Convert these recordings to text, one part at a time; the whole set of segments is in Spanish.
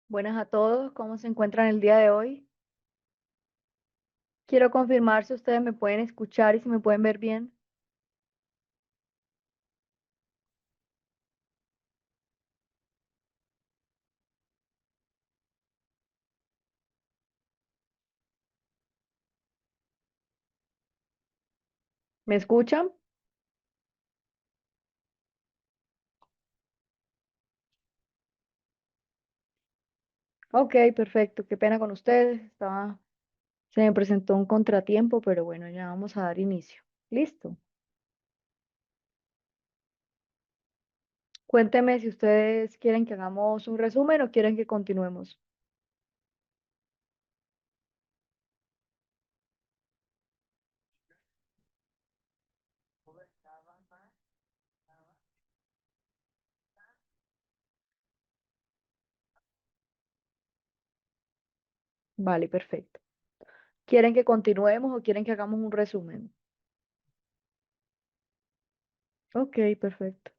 Buenas a todos, ¿cómo se encuentran el día de hoy? Quiero confirmar si ustedes me pueden escuchar y si me pueden ver bien. ¿Me escuchan? Ok, perfecto, qué pena con ustedes. Se me presentó un contratiempo, pero bueno, ya vamos a dar inicio. ¿Listo? Cuéntenme si ustedes quieren que hagamos un resumen o quieren que continuemos. Vale, perfecto. ¿Quieren que continuemos o quieren que hagamos un resumen? Ok, perfecto.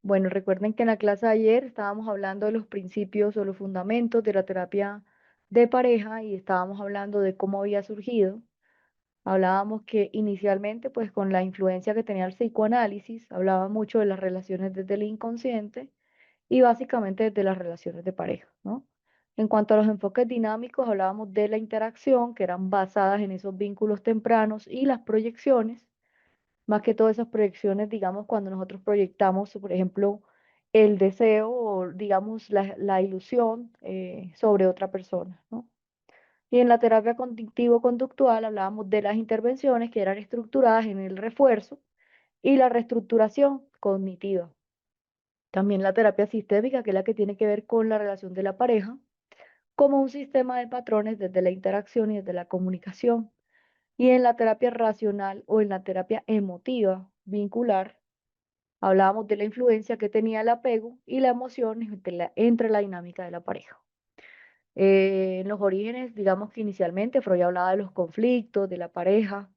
Bueno, recuerden que en la clase de ayer estábamos hablando de los principios o los fundamentos de la terapia de pareja y estábamos hablando de cómo había surgido. Hablábamos que inicialmente, pues con la influencia que tenía el psicoanálisis, hablaba mucho de las relaciones desde el inconsciente y básicamente desde las relaciones de pareja, ¿no? En cuanto a los enfoques dinámicos, hablábamos de la interacción, que eran basadas en esos vínculos tempranos y las proyecciones, más que todas esas proyecciones, digamos, cuando nosotros proyectamos, por ejemplo, el deseo o, digamos, la ilusión sobre otra persona, ¿no? Y en la terapia cognitivo-conductual hablábamos de las intervenciones que eran estructuradas en el refuerzo y la reestructuración cognitiva. También la terapia sistémica, que es la que tiene que ver con la relación de la pareja, como un sistema de patrones desde la interacción y desde la comunicación. Y en la terapia racional o en la terapia emotiva vincular, hablábamos de la influencia que tenía el apego y la emoción entre la dinámica de la pareja. En los orígenes, digamos que inicialmente Freud hablaba de los conflictos de la pareja,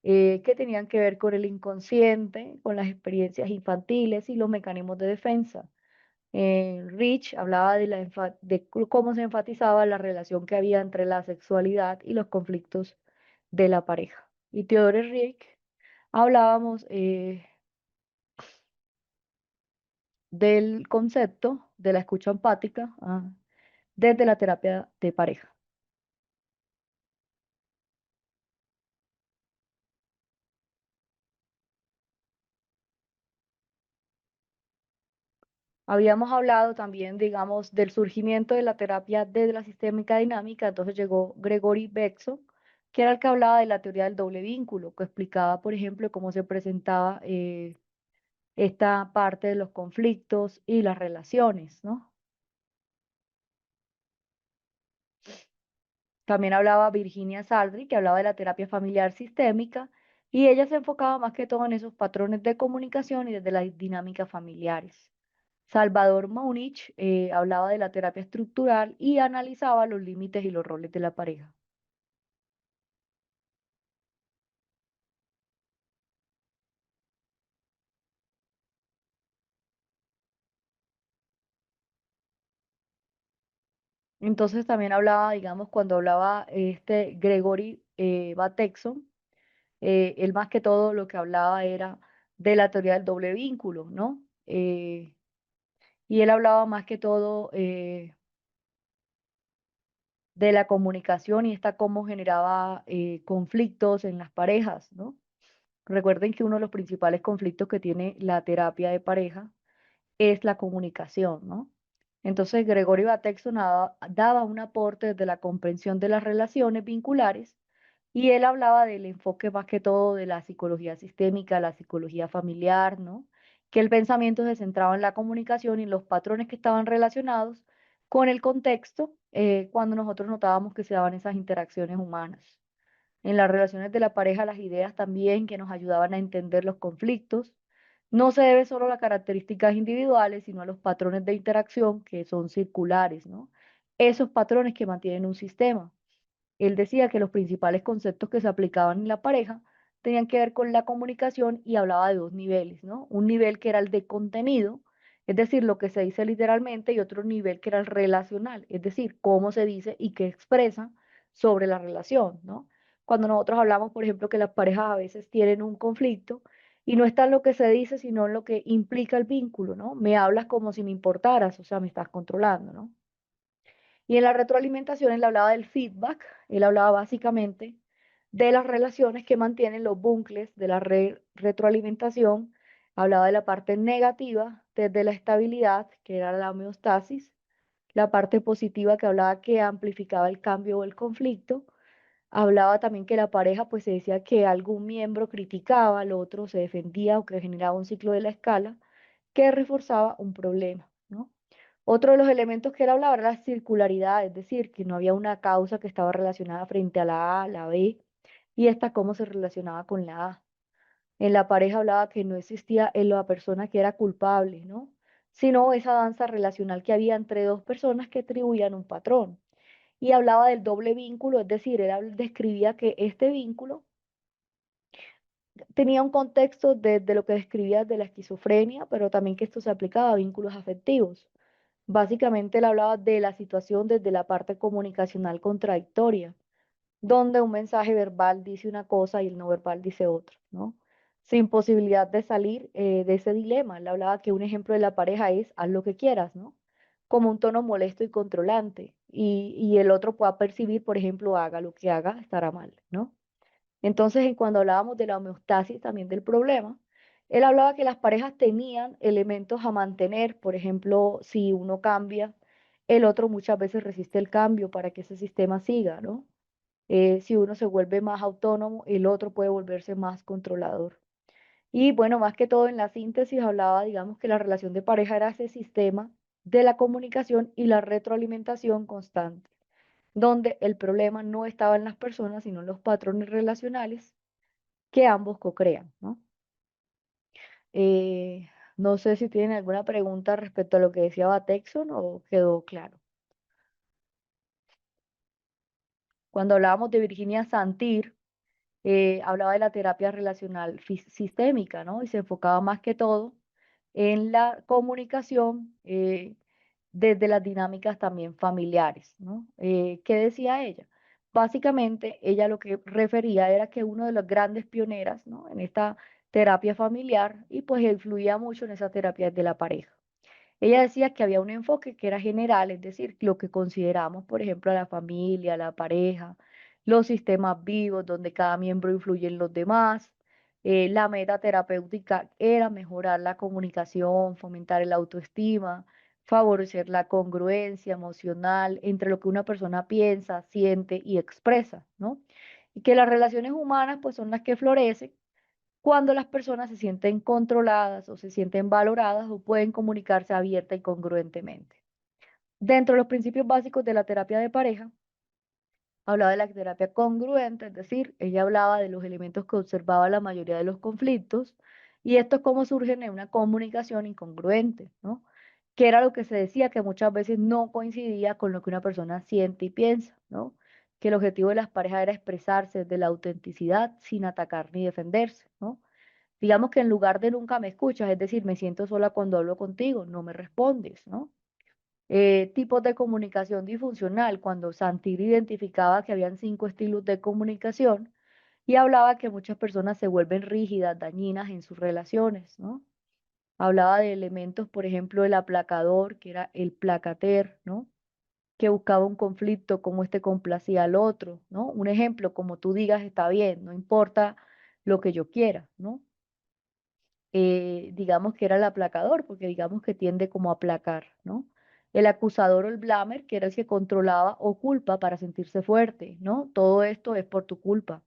que tenían que ver con el inconsciente, con las experiencias infantiles y los mecanismos de defensa. Rich hablaba cómo se enfatizaba la relación que había entre la sexualidad y los conflictos de la pareja. Y Theodore Rick hablábamos del concepto de la escucha empática desde la terapia de pareja. Habíamos hablado también, digamos, del surgimiento de la terapia desde la sistémica dinámica, entonces llegó Gregory Bateson, que era el que hablaba de la teoría del doble vínculo, que explicaba, por ejemplo, cómo se presentaba esta parte de los conflictos y las relaciones, ¿no? También hablaba Virginia Saldry, que hablaba de la terapia familiar sistémica, y ella se enfocaba más que todo en esos patrones de comunicación y desde las dinámicas familiares. Salvador Munich hablaba de la terapia estructural y analizaba los límites y los roles de la pareja. Entonces también hablaba, digamos, cuando hablaba este Gregory Bateson, él más que todo lo que hablaba era de la teoría del doble vínculo, ¿no? Y él hablaba más que todo de la comunicación y esta cómo generaba conflictos en las parejas, ¿no? Recuerden que uno de los principales conflictos que tiene la terapia de pareja es la comunicación, ¿no? Entonces, Gregorio Bateson daba un aporte desde la comprensión de las relaciones vinculares y él hablaba del enfoque más que todo de la psicología sistémica, la psicología familiar, ¿no? Que el pensamiento se centraba en la comunicación y en los patrones que estaban relacionados con el contexto cuando nosotros notábamos que se daban esas interacciones humanas. En las relaciones de la pareja, las ideas también que nos ayudaban a entender los conflictos. No se debe solo a las características individuales, sino a los patrones de interacción que son circulares, ¿no? esos patrones que mantienen un sistema. Él decía que los principales conceptos que se aplicaban en la pareja tenían que ver con la comunicación y hablaba de dos niveles, ¿no? Un nivel que era el de contenido, es decir, lo que se dice literalmente, y otro nivel que era el relacional, es decir, cómo se dice y qué expresa sobre la relación, ¿no? Cuando nosotros hablamos, por ejemplo, que las parejas a veces tienen un conflicto y no está en lo que se dice, sino en lo que implica el vínculo, ¿no? Me hablas como si me importaras, o sea, me estás controlando, ¿no? Y en la retroalimentación él hablaba del feedback, él hablaba básicamente de las relaciones que mantienen los bucles de la retroalimentación, hablaba de la parte negativa desde la estabilidad, que era la homeostasis, la parte positiva que hablaba que amplificaba el cambio o el conflicto, hablaba también que la pareja pues se decía que algún miembro criticaba, el otro se defendía o que generaba un ciclo de la escala que reforzaba un problema, ¿no? Otro de los elementos que él hablaba era la circularidad, es decir, que no había una causa que estaba relacionada frente a la A, la B, y esta cómo se relacionaba con la A. En la pareja hablaba que no existía en la persona que era culpable, ¿no? Sino esa danza relacional que había entre dos personas que atribuían un patrón. Y hablaba del doble vínculo, es decir, él describía que este vínculo tenía un contexto de lo que describía de la esquizofrenia, pero también que esto se aplicaba a vínculos afectivos. Básicamente él hablaba de la situación desde la parte comunicacional contradictoria, donde un mensaje verbal dice una cosa y el no verbal dice otra, ¿no? Sin posibilidad de salir de ese dilema. Él hablaba que un ejemplo de la pareja es haz lo que quieras, ¿no? Como un tono molesto y controlante. Y el otro pueda percibir, por ejemplo, haga lo que haga, estará mal, ¿no? Entonces, cuando hablábamos de la homeostasis también del problema, él hablaba que las parejas tenían elementos a mantener, por ejemplo, si uno cambia, el otro muchas veces resiste el cambio para que ese sistema siga, ¿no? Si uno se vuelve más autónomo, el otro puede volverse más controlador. Y bueno, más que todo en la síntesis hablaba, digamos, que la relación de pareja era ese sistema de la comunicación y la retroalimentación constante, donde el problema no estaba en las personas, sino en los patrones relacionales que ambos co-crean, ¿no? No sé si tienen alguna pregunta respecto a lo que decía Batexon o quedó claro. Cuando hablábamos de Virginia Satir, hablaba de la terapia relacional sistémica, ¿no? Y se enfocaba más que todo en la comunicación desde las dinámicas también familiares, ¿no? ¿Qué decía ella? Básicamente, ella lo que refería era que uno de los grandes pioneras, ¿no? En esta terapia familiar y pues influía mucho en esa terapia de la pareja. Ella decía que había un enfoque que era general, es decir, lo que consideramos, por ejemplo, a la familia, la pareja, los sistemas vivos donde cada miembro influye en los demás. La meta terapéutica era mejorar la comunicación, fomentar el autoestima, favorecer la congruencia emocional entre lo que una persona piensa, siente y expresa, ¿no? Y que las relaciones humanas pues son las que florecen cuando las personas se sienten controladas o se sienten valoradas o pueden comunicarse abierta y congruentemente. Dentro de los principios básicos de la terapia de pareja, hablaba de la terapia congruente, es decir, ella hablaba de los elementos que observaba la mayoría de los conflictos y esto es cómo surgen en una comunicación incongruente, ¿no? Que era lo que se decía que muchas veces no coincidía con lo que una persona siente y piensa, ¿no? Que el objetivo de las parejas era expresarse desde la autenticidad sin atacar ni defenderse, ¿no? Digamos que en lugar de nunca me escuchas, es decir, me siento sola cuando hablo contigo, no me respondes, ¿no? Tipos de comunicación disfuncional, cuando Santir identificaba que habían 5 estilos de comunicación y hablaba que muchas personas se vuelven rígidas, dañinas en sus relaciones, ¿no? Hablaba de elementos, por ejemplo, el aplacador, que era el placater, ¿no? Que buscaba un conflicto, como este complacía al otro, ¿no? Un ejemplo, como tú digas, está bien, no importa lo que yo quiera, ¿no? Digamos que era el aplacador, porque digamos que tiende como a aplacar, ¿no? El acusador o el blamer, que era el que controlaba o culpa para sentirse fuerte, ¿no? Todo esto es por tu culpa.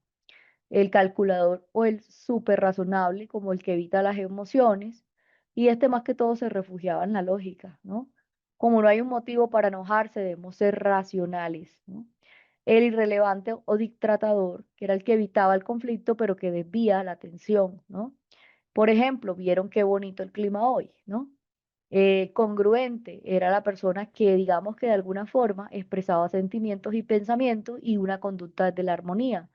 El calculador o el súper razonable, como el que evita las emociones, y este más que todo se refugiaba en la lógica, ¿no? Como no hay un motivo para enojarse, debemos ser racionales, ¿no? El irrelevante o dictratador, que era el que evitaba el conflicto, pero que desvía la atención, ¿no? Por ejemplo, vieron qué bonito el clima hoy, ¿no? Congruente era la persona que, digamos que de alguna forma, expresaba sentimientos y pensamientos y una conducta de la armonía.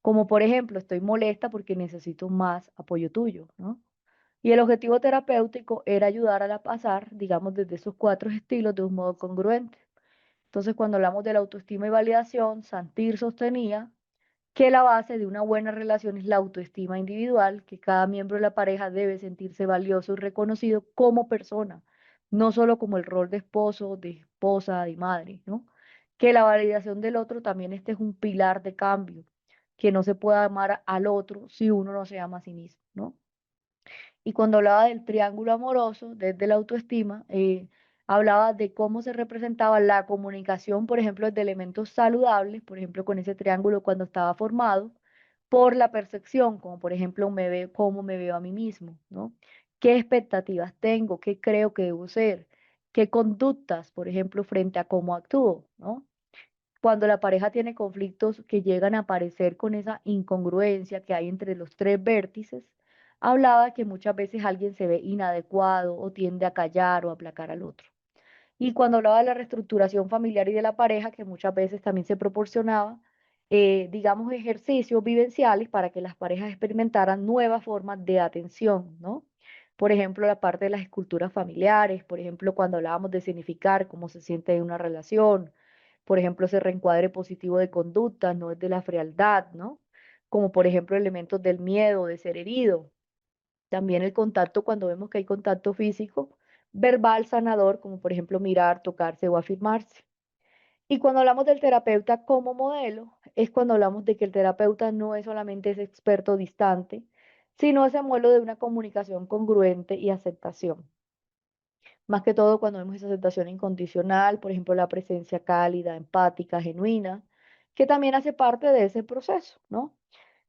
Como por ejemplo, estoy molesta porque necesito más apoyo tuyo, ¿no? Y el objetivo terapéutico era ayudar a la pasar, digamos, desde esos cuatro estilos de un modo congruente. Entonces, cuando hablamos de la autoestima y validación, Santir sostenía que la base de una buena relación es la autoestima individual, que cada miembro de la pareja debe sentirse valioso y reconocido como persona, no solo como el rol de esposo, de esposa, de madre, ¿no? Que la validación del otro también este es un pilar de cambio, que no se puede amar al otro si uno no se ama a sí mismo, ¿no? Y cuando hablaba del triángulo amoroso, desde la autoestima, hablaba de cómo se representaba la comunicación, por ejemplo, de elementos saludables, por ejemplo, con ese triángulo cuando estaba formado, por la percepción, como por ejemplo me veo, cómo me veo a mí mismo, ¿no? ¿Qué expectativas tengo? ¿Qué creo que debo ser? ¿Qué conductas, por ejemplo, frente a cómo actúo, ¿no? Cuando la pareja tiene conflictos que llegan a aparecer con esa incongruencia que hay entre los tres vértices, hablaba que muchas veces alguien se ve inadecuado o tiende a callar o aplacar al otro. Y cuando hablaba de la reestructuración familiar y de la pareja, que muchas veces también se proporcionaba, digamos, ejercicios vivenciales para que las parejas experimentaran nuevas formas de atención, ¿no? Por ejemplo, la parte de las esculturas familiares, por ejemplo, cuando hablábamos de significar cómo se siente en una relación, por ejemplo, ese reencuadre positivo de conductas, no es de la frialdad, ¿no? Como por ejemplo elementos del miedo, de ser herido. También el contacto, cuando vemos que hay contacto físico, verbal, sanador, como por ejemplo mirar, tocarse o afirmarse. Y cuando hablamos del terapeuta como modelo, es cuando hablamos de que el terapeuta no es solamente ese experto distante, sino ese modelo de una comunicación congruente y aceptación. Más que todo cuando vemos esa aceptación incondicional, por ejemplo, la presencia cálida, empática, genuina, que también hace parte de ese proceso, ¿no?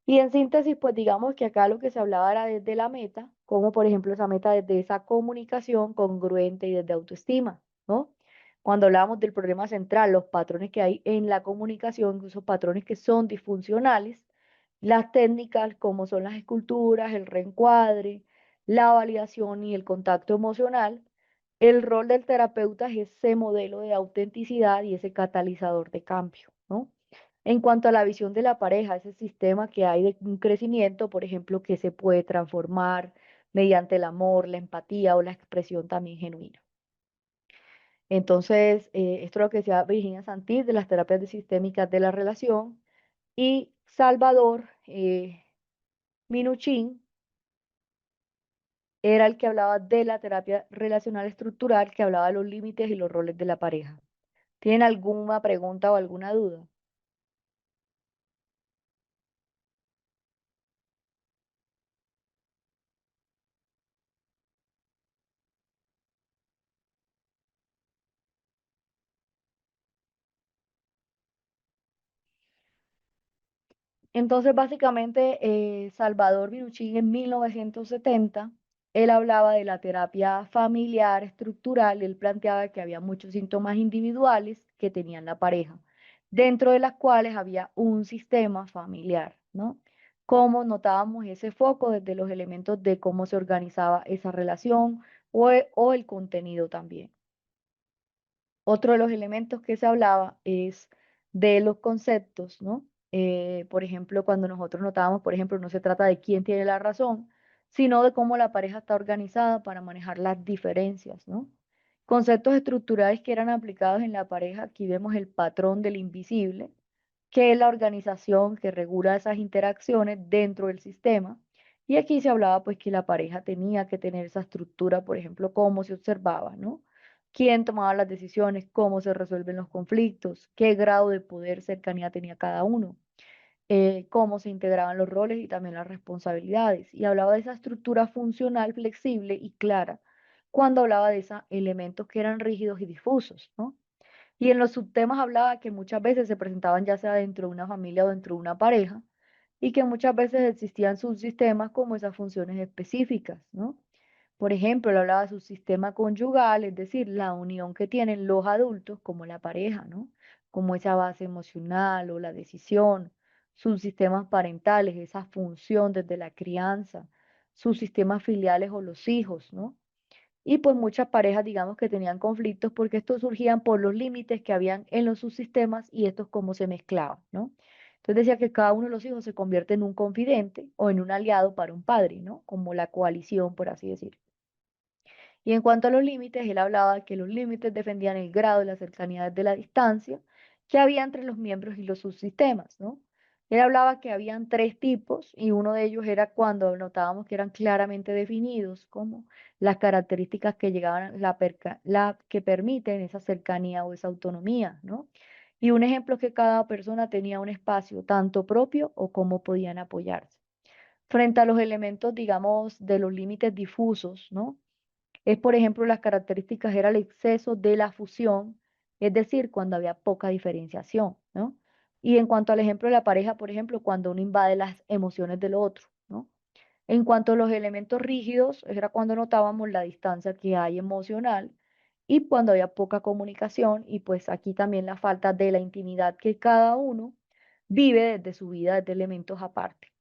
Y en síntesis, pues digamos que acá lo que se hablaba era desde la meta, como por ejemplo esa meta desde esa comunicación congruente y desde autoestima, ¿no? Cuando hablábamos del problema central, los patrones que hay en la comunicación, esos patrones que son disfuncionales, las técnicas como son las esculturas, el reencuadre, la validación y el contacto emocional, el rol del terapeuta es ese modelo de autenticidad y ese catalizador de cambio, ¿no? En cuanto a la visión de la pareja, ese sistema que hay de un crecimiento, por ejemplo, que se puede transformar mediante el amor, la empatía o la expresión también genuina. Entonces, esto es lo que decía Virginia Santir de las terapias de sistémicas de la relación y Salvador Minuchin era el que hablaba de la terapia relacional estructural, que hablaba de los límites y los roles de la pareja. ¿Tienen alguna pregunta o alguna duda? Entonces, básicamente, Salvador Minuchin en 1970, él hablaba de la terapia familiar estructural, él planteaba que había muchos síntomas individuales que tenían la pareja, dentro de las cuales había un sistema familiar, ¿no? Cómo notábamos ese foco desde los elementos de cómo se organizaba esa relación o el contenido también. Otro de los elementos que se hablaba es de los conceptos, ¿no? Por ejemplo, cuando nosotros notábamos, por ejemplo, no se trata de quién tiene la razón, sino de cómo la pareja está organizada para manejar las diferencias, ¿no? Conceptos estructurales que eran aplicados en la pareja, aquí vemos el patrón del invisible, que es la organización que regula esas interacciones dentro del sistema. Y aquí se hablaba pues que la pareja tenía que tener esa estructura, por ejemplo, cómo se observaba, ¿no? Quién tomaba las decisiones, cómo se resuelven los conflictos, qué grado de poder, cercanía tenía cada uno, cómo se integraban los roles y también las responsabilidades. Y hablaba de esa estructura funcional, flexible y clara, cuando hablaba de esos elementos que eran rígidos y difusos, ¿no? Y en los subtemas hablaba que muchas veces se presentaban ya sea dentro de una familia o dentro de una pareja, y que muchas veces existían subsistemas como esas funciones específicas, ¿no? Por ejemplo, él hablaba de su sistema conyugal, es decir, la unión que tienen los adultos como la pareja, ¿no? Como esa base emocional o la decisión, sus sistemas parentales, esa función desde la crianza, sus sistemas filiales o los hijos, ¿no? y pues muchas parejas, digamos, que tenían conflictos porque estos surgían por los límites que habían en los subsistemas y estos cómo se mezclaban, ¿no? Entonces decía que cada uno de los hijos se convierte en un confidente o en un aliado para un padre, ¿no? Como la coalición, por así decirlo. Y en cuanto a los límites, él hablaba de que los límites defendían el grado de la cercanía de la distancia que había entre los miembros y los subsistemas, ¿no? Él hablaba que habían tres tipos y uno de ellos era cuando notábamos que eran claramente definidos, como las características que llegaban, la que permiten esa cercanía o esa autonomía, ¿no? Y un ejemplo es que cada persona tenía un espacio tanto propio o cómo podían apoyarse. Frente a los elementos, digamos, de los límites difusos, ¿no? Es, por ejemplo, las características era el exceso de la fusión, es decir, cuando había poca diferenciación, ¿no? Y en cuanto al ejemplo de la pareja, por ejemplo, cuando uno invade las emociones del otro, ¿no? En cuanto a los elementos rígidos, era cuando notábamos la distancia que hay emocional y cuando había poca comunicación y pues aquí también la falta de la intimidad que cada uno vive desde su vida, desde elementos aparte.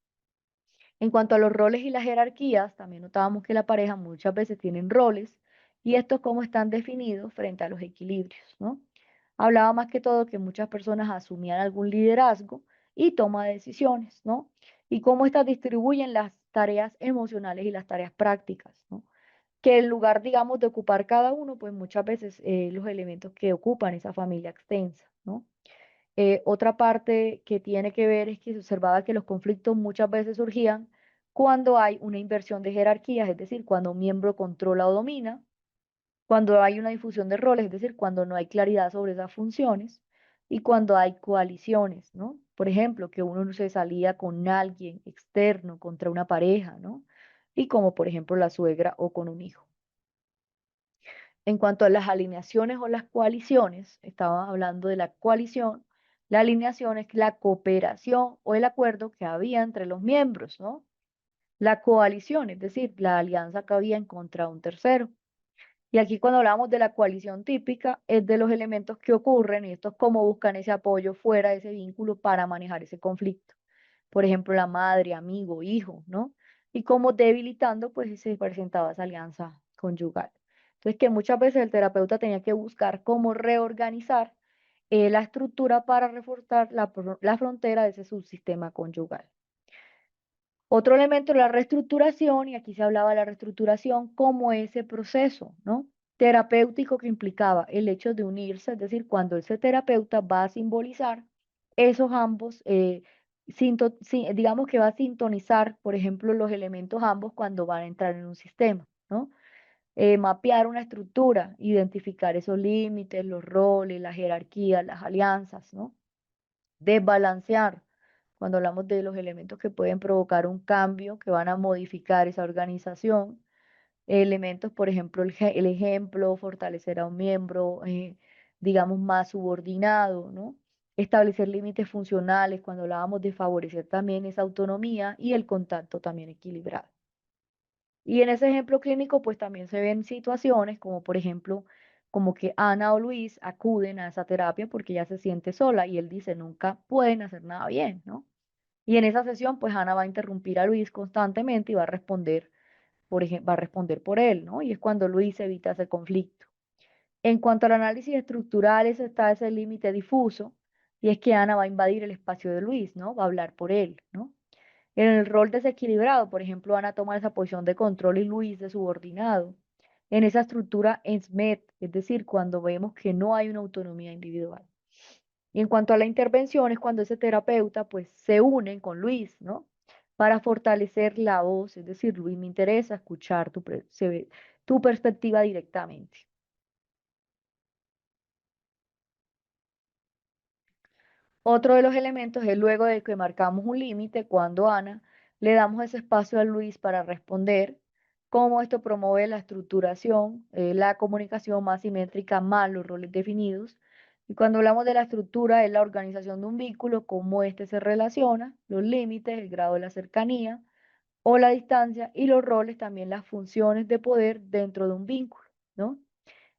En cuanto a los roles y las jerarquías, también notábamos que la pareja muchas veces tienen roles y estos cómo están definidos frente a los equilibrios, ¿no? Hablaba más que todo que muchas personas asumían algún liderazgo y toma de decisiones, ¿no? Y cómo estas distribuyen las tareas emocionales y las tareas prácticas, ¿no? Que en lugar, digamos, de ocupar cada uno, pues muchas veces los elementos que ocupan esa familia extensa, ¿no? Otra parte que tiene que ver es que se observaba que los conflictos muchas veces surgían cuando hay una inversión de jerarquías, es decir, cuando un miembro controla o domina, cuando hay una difusión de roles, es decir, cuando no hay claridad sobre esas funciones, y cuando hay coaliciones, ¿no? Por ejemplo, que uno no se salía con alguien externo contra una pareja, ¿no? Y como por ejemplo la suegra o con un hijo. En cuanto a las alineaciones o las coaliciones, estaba hablando de la coalición. La alineación es la cooperación o el acuerdo que había entre los miembros, ¿no? La coalición, es decir, la alianza que había en contra de un tercero. Y aquí cuando hablamos de la coalición típica, es de los elementos que ocurren y esto es cómo buscan ese apoyo fuera de ese vínculo para manejar ese conflicto. Por ejemplo, la madre, amigo, hijo, ¿no? Y cómo debilitando, pues se presentaba esa alianza conyugal. Entonces, que muchas veces el terapeuta tenía que buscar cómo reorganizar la estructura para reforzar la frontera de ese subsistema conyugal. Otro elemento es la reestructuración, y aquí se hablaba de la reestructuración como ese proceso, ¿no? Terapéutico que implicaba el hecho de unirse, es decir, cuando ese terapeuta va a simbolizar esos ambos, digamos que va a sintonizar, por ejemplo, los elementos ambos cuando van a entrar en un sistema, ¿no? Mapear una estructura, identificar esos límites, los roles, las jerarquías, las alianzas, ¿no? Desbalancear, cuando hablamos de los elementos que pueden provocar un cambio, que van a modificar esa organización, elementos, por ejemplo, el ejemplo, fortalecer a un miembro, digamos, más subordinado, ¿no? Establecer límites funcionales, cuando hablábamos de favorecer también esa autonomía y el contacto también equilibrado. Y en ese ejemplo clínico, pues también se ven situaciones como, por ejemplo, como que Ana o Luis acuden a esa terapia porque ella se siente sola y él dice, nunca pueden hacer nada bien, ¿no? Y en esa sesión, pues Ana va a interrumpir a Luis constantemente y va a responder, por ejemplo, va a responder por él, ¿no? Y es cuando Luis evita ese conflicto. En cuanto al análisis estructural, ese está ese límite difuso, y es que Ana va a invadir el espacio de Luis, ¿no? Va a hablar por él, ¿no? En el rol desequilibrado, por ejemplo, Ana toma esa posición de control y Luis de subordinado. En esa estructura en SMET, es decir, cuando vemos que no hay una autonomía individual. Y en cuanto a la intervención, es cuando ese terapeuta pues se une con Luis, ¿no? Para fortalecer la voz, es decir, Luis, me interesa escuchar tu perspectiva directamente. Otro de los elementos es luego de que marcamos un límite, cuando Ana le damos ese espacio a Luis para responder, cómo esto promueve la estructuración, la comunicación más simétrica, más los roles definidos. Y cuando hablamos de la estructura, es la organización de un vínculo, cómo éste se relaciona, los límites, el grado de la cercanía o la distancia y los roles, también las funciones de poder dentro de un vínculo, ¿no?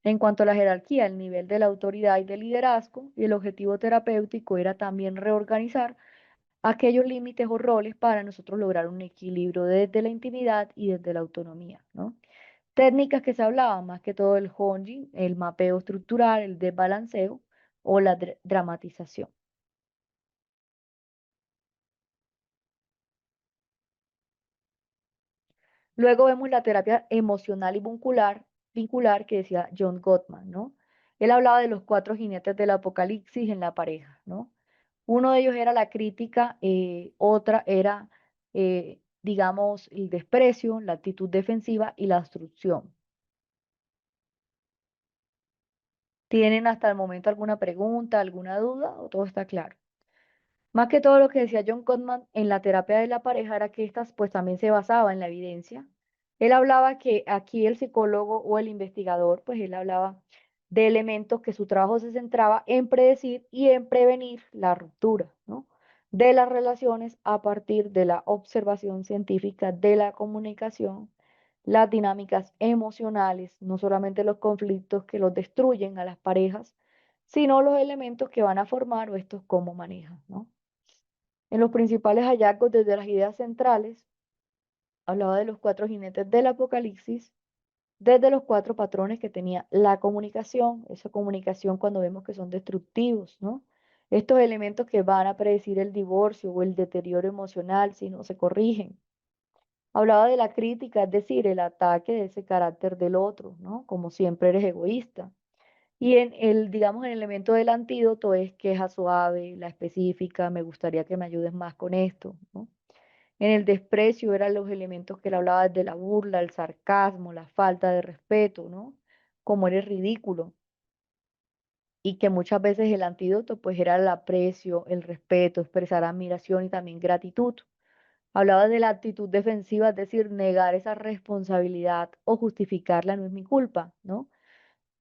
En cuanto a la jerarquía, el nivel de la autoridad y del liderazgo, y el objetivo terapéutico era también reorganizar aquellos límites o roles para nosotros lograr un equilibrio desde la intimidad y desde la autonomía, ¿no? Técnicas que se hablaban, más que todo el Honji, el mapeo estructural, el desbalanceo o la dramatización. Luego vemos la terapia emocional y vincular que decía John Gottman, ¿no? Él hablaba de los cuatro jinetes del apocalipsis en la pareja, ¿no? Uno de ellos era la crítica, otra era, digamos, el desprecio, la actitud defensiva y la obstrucción. ¿Tienen hasta el momento alguna pregunta, alguna duda o todo está claro? Más que todo lo que decía John Gottman en la terapia de la pareja era que estas pues también se basaba en la evidencia. Él hablaba que aquí el psicólogo o el investigador, pues él hablaba de elementos que su trabajo se centraba en predecir y en prevenir la ruptura, ¿no? De las relaciones a partir de la observación científica de la comunicación, las dinámicas emocionales, no solamente los conflictos que los destruyen a las parejas, sino los elementos que van a formar o estos cómo manejan, ¿no? En los principales hallazgos desde las ideas centrales, hablaba de los cuatro jinetes del apocalipsis, desde los cuatro patrones que tenía la comunicación, esa comunicación cuando vemos que son destructivos, ¿no? Estos elementos que van a predecir el divorcio o el deterioro emocional si no se corrigen. Hablaba de la crítica, es decir, el ataque de ese carácter del otro, ¿no? Como siempre eres egoísta. Y en el, digamos, el elemento del antídoto es queja suave, la específica, me gustaría que me ayudes más con esto, ¿no? En el desprecio eran los elementos que él hablaba de la burla, el sarcasmo, la falta de respeto, ¿no? Como eres ridículo. Y que muchas veces el antídoto pues era el aprecio, el respeto, expresar admiración y también gratitud. Hablaba de la actitud defensiva, es decir, negar esa responsabilidad o justificarla no es mi culpa, ¿no?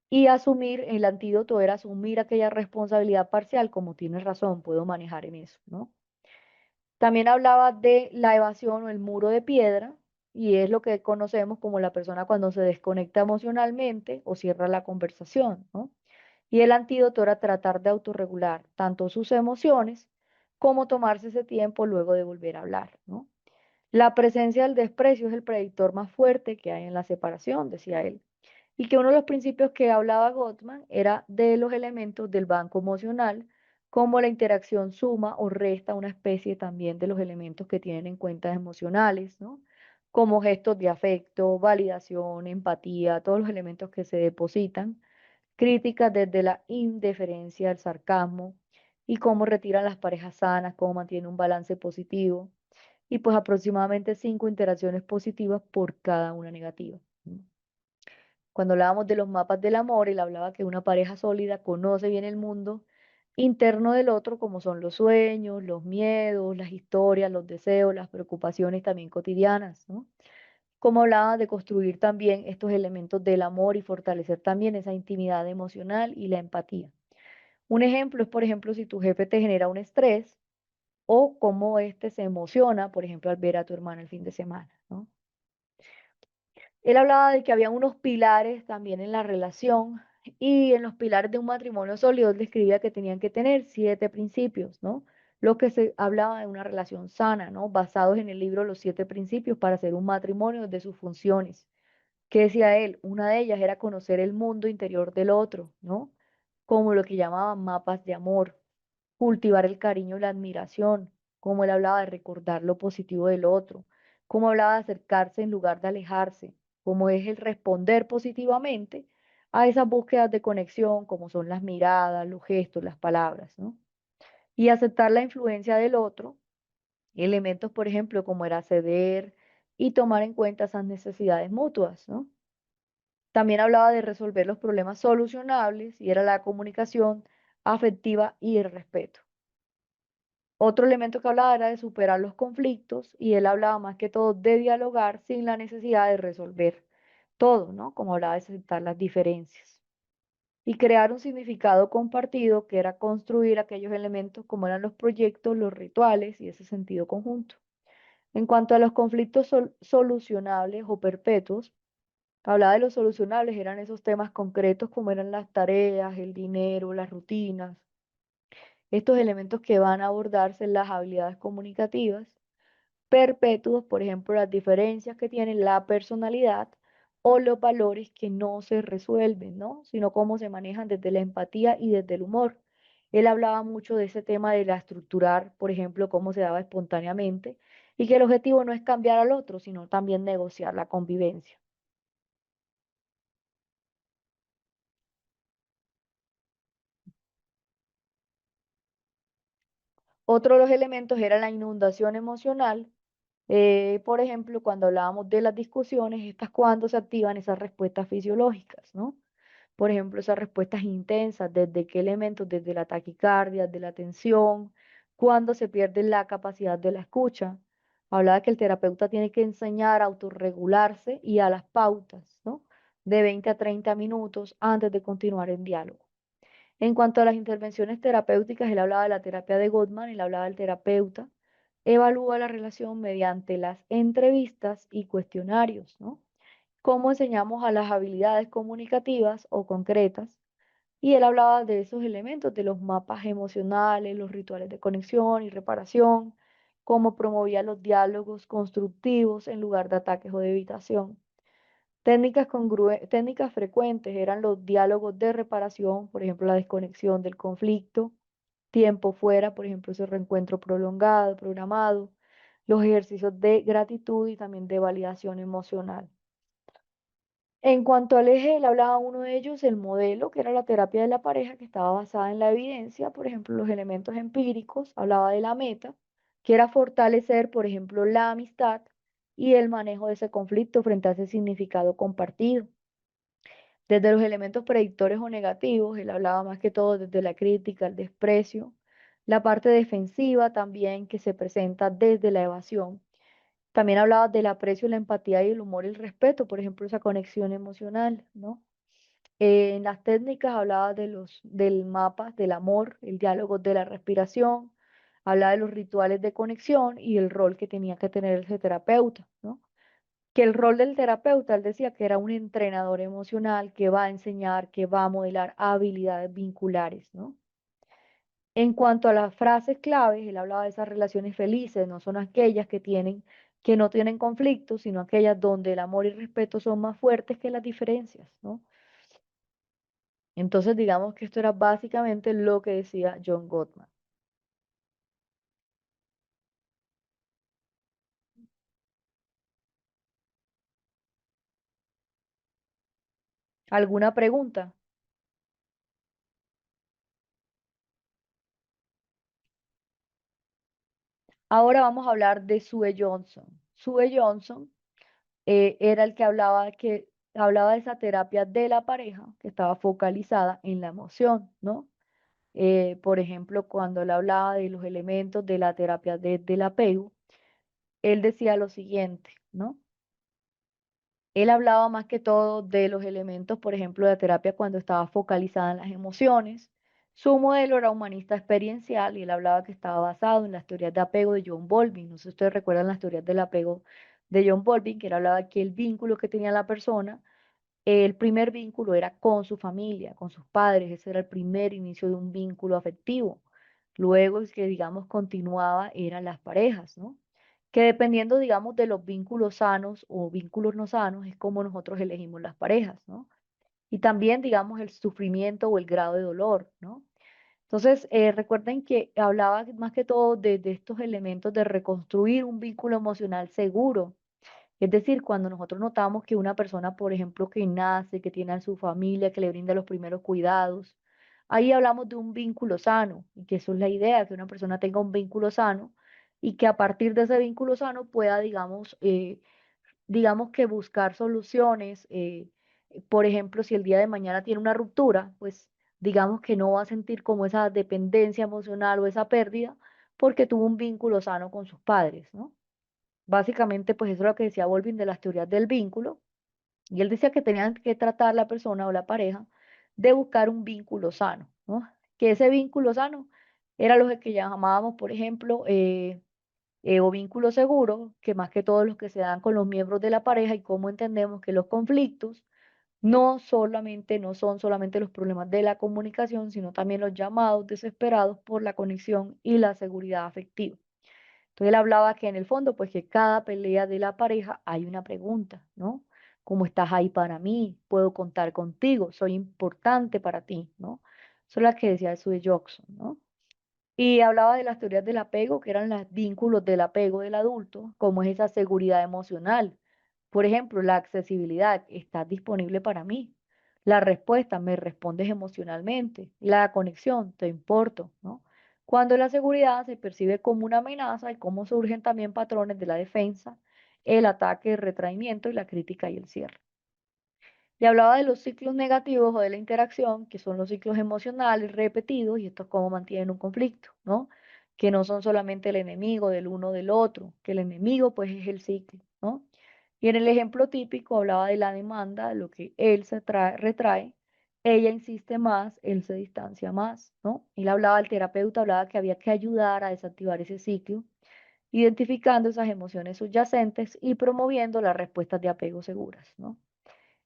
Y asumir, el antídoto era asumir aquella responsabilidad parcial, como tienes razón, puedo manejar en eso, ¿no? También hablaba de la evasión o el muro de piedra, y es lo que conocemos como la persona cuando se desconecta emocionalmente o cierra la conversación, ¿no? Y el antídoto era tratar de autorregular tanto sus emociones como tomarse ese tiempo luego de volver a hablar, ¿no? La presencia del desprecio es el predictor más fuerte que hay en la separación, decía él. Y que uno de los principios que hablaba Gottman era de los elementos del banco emocional, como la interacción suma o resta una especie también de los elementos que tienen en cuentas emocionales, ¿no? Como gestos de afecto, validación, empatía, todos los elementos que se depositan, críticas desde la indiferencia, el sarcasmo, y cómo retiran las parejas sanas, cómo mantienen un balance positivo, y pues aproximadamente 5 interacciones positivas por cada una negativa. ¿No? Cuando hablábamos de los mapas del amor, él hablaba que una pareja sólida conoce bien el mundo interno del otro, como son los sueños, los miedos, las historias, los deseos, las preocupaciones también cotidianas, ¿no? Como hablaba de construir también estos elementos del amor y fortalecer también esa intimidad emocional y la empatía. Un ejemplo es, por ejemplo, si tu jefe te genera un estrés o cómo éste se emociona, por ejemplo, al ver a tu hermano el fin de semana, ¿no? Él hablaba de que había unos pilares también en la relación y en los pilares de un matrimonio sólido él describía que tenían que tener 7 principios, ¿no? Lo que se hablaba de una relación sana, ¿no? Basados en el libro Los 7 principios para hacer un matrimonio de sus funciones. ¿Qué decía él? Una de ellas era conocer el mundo interior del otro, ¿no? Como lo que llamaban mapas de amor, cultivar el cariño y la admiración, como él hablaba de recordar lo positivo del otro, como hablaba de acercarse en lugar de alejarse, como es el responder positivamente a esas búsquedas de conexión, como son las miradas, los gestos, las palabras, ¿no? Y aceptar la influencia del otro, elementos, por ejemplo, como era ceder y tomar en cuenta esas necesidades mutuas, ¿no? También hablaba de resolver los problemas solucionables y era la comunicación afectiva y el respeto. Otro elemento que hablaba era de superar los conflictos y él hablaba más que todo de dialogar sin la necesidad de resolver todo, ¿no? Como hablaba de aceptar las diferencias. Y crear un significado compartido que era construir aquellos elementos como eran los proyectos, los rituales y ese sentido conjunto. En cuanto a los conflictos solucionables o perpetuos, hablaba de los solucionables, eran esos temas concretos como eran las tareas, el dinero, las rutinas, estos elementos que van a abordarse en las habilidades comunicativas perpetuos, por ejemplo, las diferencias que tiene la personalidad o los valores que no se resuelven, ¿no? Sino cómo se manejan desde la empatía y desde el humor. Él hablaba mucho de ese tema de la estructurar, por ejemplo, cómo se daba espontáneamente y que el objetivo no es cambiar al otro, sino también negociar la convivencia. Otro de los elementos era la inundación emocional. Por ejemplo, cuando hablábamos de las discusiones, estas cuando se activan esas respuestas fisiológicas, ¿no? Por ejemplo, esas respuestas intensas, ¿desde qué elementos? Desde la taquicardia, de la tensión, cuando se pierde la capacidad de la escucha. Hablaba que el terapeuta tiene que enseñar a autorregularse y a las pautas, ¿no? De 20 a 30 minutos antes de continuar en diálogo. En cuanto a las intervenciones terapéuticas, él hablaba de la terapia de Gottman, él hablaba del terapeuta, evalúa la relación mediante las entrevistas y cuestionarios, ¿no? Cómo enseñamos a las habilidades comunicativas o concretas. Y él hablaba de esos elementos, de los mapas emocionales, los rituales de conexión y reparación, cómo promovía los diálogos constructivos en lugar de ataques o de evitación. Técnicas frecuentes eran los diálogos de reparación, por ejemplo, la desconexión del conflicto, tiempo fuera, por ejemplo, ese reencuentro prolongado, programado, los ejercicios de gratitud y también de validación emocional. En cuanto al eje, él hablaba uno de ellos, el modelo, que era la terapia de la pareja, que estaba basada en la evidencia, por ejemplo, los elementos empíricos, hablaba de la meta, que era fortalecer, por ejemplo, la amistad y el manejo de ese conflicto frente a ese significado compartido. Desde los elementos predictores o negativos, él hablaba más que todo desde la crítica, el desprecio, la parte defensiva también que se presenta desde la evasión. También hablaba del aprecio, la empatía y el humor y el respeto, por ejemplo, esa conexión emocional, ¿no? En las técnicas hablaba del mapa del amor, el diálogo de la respiración, hablaba de los rituales de conexión y el rol que tenía que tener ese terapeuta, ¿no? Que el rol del terapeuta, él decía que era un entrenador emocional que va a enseñar, que va a modelar habilidades vinculares, ¿no? En cuanto a las frases claves, él hablaba de esas relaciones felices, no son aquellas que no tienen conflictos, sino aquellas donde el amor y el respeto son más fuertes que las diferencias, ¿no? Entonces, digamos que esto era básicamente lo que decía John Gottman. ¿Alguna pregunta? Ahora vamos a hablar de Sue Johnson. Sue Johnson era el que hablaba de esa terapia de la pareja que estaba focalizada en la emoción, ¿no? Por ejemplo, cuando él hablaba de los elementos de la terapia del apego, él decía lo siguiente, ¿no? Él hablaba más que todo de los elementos, por ejemplo, de la terapia cuando estaba focalizada en las emociones. Su modelo era humanista experiencial y él hablaba que estaba basado en las teorías de apego de John Bowlby. No sé si ustedes recuerdan las teorías del apego de John Bowlby, que él hablaba que el vínculo que tenía la persona, el primer vínculo era con su familia, con sus padres. Ese era el primer inicio de un vínculo afectivo. Luego, es que, digamos, continuaba, eran las parejas, ¿no? Que dependiendo, digamos, de los vínculos sanos o vínculos no sanos, es como nosotros elegimos las parejas, ¿no? Y también, digamos, el sufrimiento o el grado de dolor, ¿no? Entonces, recuerden que hablaba más que todo de estos elementos de reconstruir un vínculo emocional seguro. Es decir, cuando nosotros notamos que una persona, por ejemplo, que nace, que tiene a su familia, que le brinda los primeros cuidados, ahí hablamos de un vínculo sano y que eso es la idea, que una persona tenga un vínculo sano y que a partir de ese vínculo sano pueda, digamos que buscar soluciones. Por ejemplo, si el día de mañana tiene una ruptura, pues digamos que no va a sentir como esa dependencia emocional o esa pérdida porque tuvo un vínculo sano con sus padres, ¿no? Básicamente, pues eso es lo que decía Volvin de las teorías del vínculo. Y él decía que tenían que tratar la persona o la pareja de buscar un vínculo sano, ¿no? Que ese vínculo sano era lo que llamábamos, por ejemplo, o vínculo seguro, que más que todos los que se dan con los miembros de la pareja y cómo entendemos que los conflictos no son solamente los problemas de la comunicación, sino también los llamados desesperados por la conexión y la seguridad afectiva. Entonces él hablaba que en el fondo, pues que cada pelea de la pareja hay una pregunta, ¿no? como estás ahí para mí, puedo contar contigo, soy importante para ti, ¿no? Eso es lo que decía Sue Jackson, ¿no? Y hablaba de las teorías del apego, que eran los vínculos del apego del adulto, como es esa seguridad emocional. Por ejemplo, la accesibilidad, estás disponible para mí. La respuesta, me respondes emocionalmente. La conexión, te importo, ¿no? Cuando la seguridad se percibe como una amenaza y cómo surgen también patrones de la defensa, el ataque, el retraimiento y la crítica y el cierre. Y hablaba de los ciclos negativos o de la interacción, que son los ciclos emocionales repetidos, y esto es cómo mantienen un conflicto, ¿no? Que no son solamente el enemigo del uno del otro, que el enemigo pues es el ciclo, ¿no? Y en el ejemplo típico hablaba de la demanda, lo que él retrae, ella insiste más, él se distancia más, ¿no? Él hablaba, el terapeuta hablaba que había que ayudar a desactivar ese ciclo, identificando esas emociones subyacentes y promoviendo las respuestas de apego seguras, ¿no?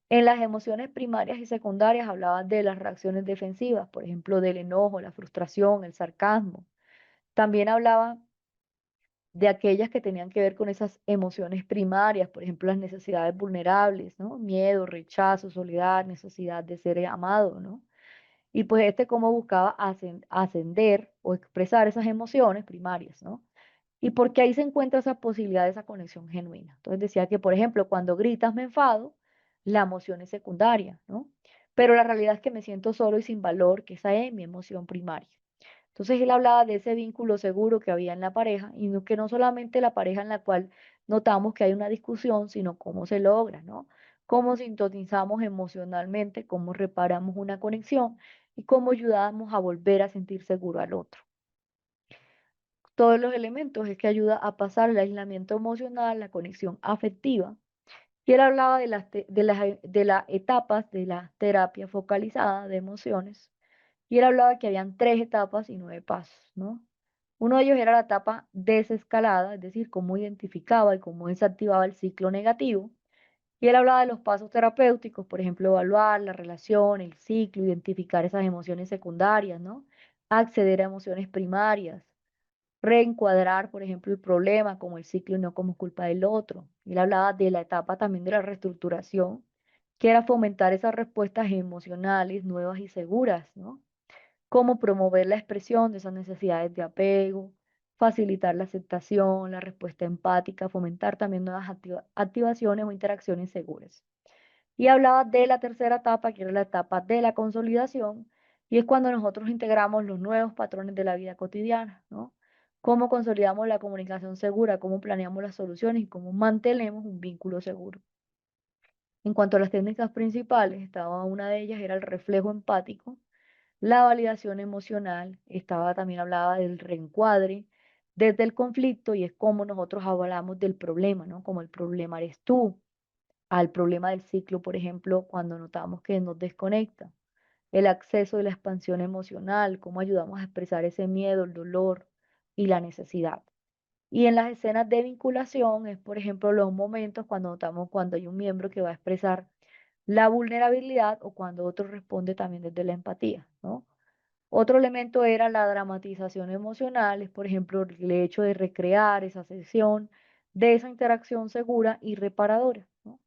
En las emociones primarias y secundarias hablaban de las reacciones defensivas, por ejemplo, del enojo, la frustración, el sarcasmo. También hablaba de aquellas que tenían que ver con esas emociones primarias, por ejemplo, las necesidades vulnerables, ¿no? Miedo, rechazo, soledad, necesidad de ser amado, ¿no? Y pues cómo buscaba ascender o expresar esas emociones primarias, ¿no? Y porque ahí se encuentra esa posibilidad de esa conexión genuina. Entonces decía que, por ejemplo, cuando gritas me enfado, la emoción es secundaria, ¿no? Pero la realidad es que me siento solo y sin valor, que esa es mi emoción primaria. Entonces él hablaba de ese vínculo seguro que había en la pareja y que no solamente la pareja en la cual notamos que hay una discusión, sino cómo se logra, ¿no? Cómo sintonizamos emocionalmente, cómo reparamos una conexión y cómo ayudamos a volver a sentir seguro al otro. Todos los elementos es que ayuda a pasar el aislamiento emocional, la conexión afectiva. Y él hablaba de las etapas de la terapia focalizada de emociones. Y él hablaba que habían 3 etapas y 9 pasos, ¿no? Uno de ellos era la etapa desescalada, es decir, cómo identificaba y cómo desactivaba el ciclo negativo. Y él hablaba de los pasos terapéuticos, por ejemplo, evaluar la relación, el ciclo, identificar esas emociones secundarias, ¿no? Acceder a emociones primarias, reencuadrar, por ejemplo, el problema como el ciclo y no como culpa del otro. Él hablaba de la etapa también de la reestructuración, que era fomentar esas respuestas emocionales nuevas y seguras, ¿no? Cómo promover la expresión de esas necesidades de apego, facilitar la aceptación, la respuesta empática, fomentar también nuevas activaciones o interacciones seguras. Y hablaba de la tercera etapa, que era la etapa de la consolidación, y es cuando nosotros integramos los nuevos patrones de la vida cotidiana, ¿no? Cómo consolidamos la comunicación segura, cómo planeamos las soluciones y cómo mantenemos un vínculo seguro. En cuanto a las técnicas principales, estaba una de ellas, era el reflejo empático, la validación emocional, estaba también hablaba del reencuadre desde el conflicto y es cómo nosotros hablamos del problema, ¿no? Como el problema eres tú, al problema del ciclo, por ejemplo, cuando notamos que nos desconecta, el acceso y la expansión emocional, cómo ayudamos a expresar ese miedo, el dolor y la necesidad. Y en las escenas de vinculación es, por ejemplo, los momentos cuando notamos cuando hay un miembro que va a expresar la vulnerabilidad o cuando otro responde también desde la empatía, ¿no? Otro elemento era la dramatización emocional, es, por ejemplo, el hecho de recrear esa sesión de esa interacción segura y reparadora, ¿no?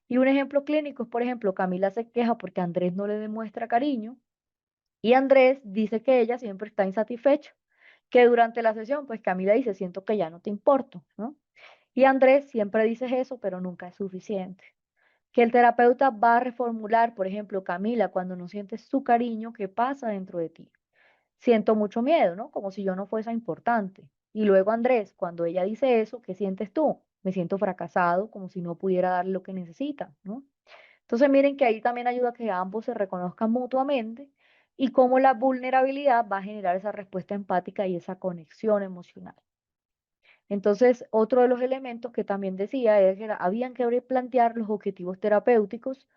Y un ejemplo clínico es, por ejemplo, Camila se queja porque Andrés no le demuestra cariño y Andrés dice que ella siempre está insatisfecha, que durante la sesión, pues Camila dice, siento que ya no te importo, ¿no? Y Andrés siempre dice eso, pero nunca es suficiente. Que el terapeuta va a reformular, por ejemplo, Camila, cuando no sientes su cariño, ¿qué pasa dentro de ti? Siento mucho miedo, ¿no? Como si yo no fuese importante. Y luego Andrés, cuando ella dice eso, ¿qué sientes tú? Me siento fracasado, como si no pudiera darle lo que necesita, ¿no? Entonces miren que ahí también ayuda a que ambos se reconozcan mutuamente y cómo la vulnerabilidad va a generar esa respuesta empática y esa conexión emocional. Entonces, otro de los elementos que también decía es que habían que plantear los objetivos terapéuticos,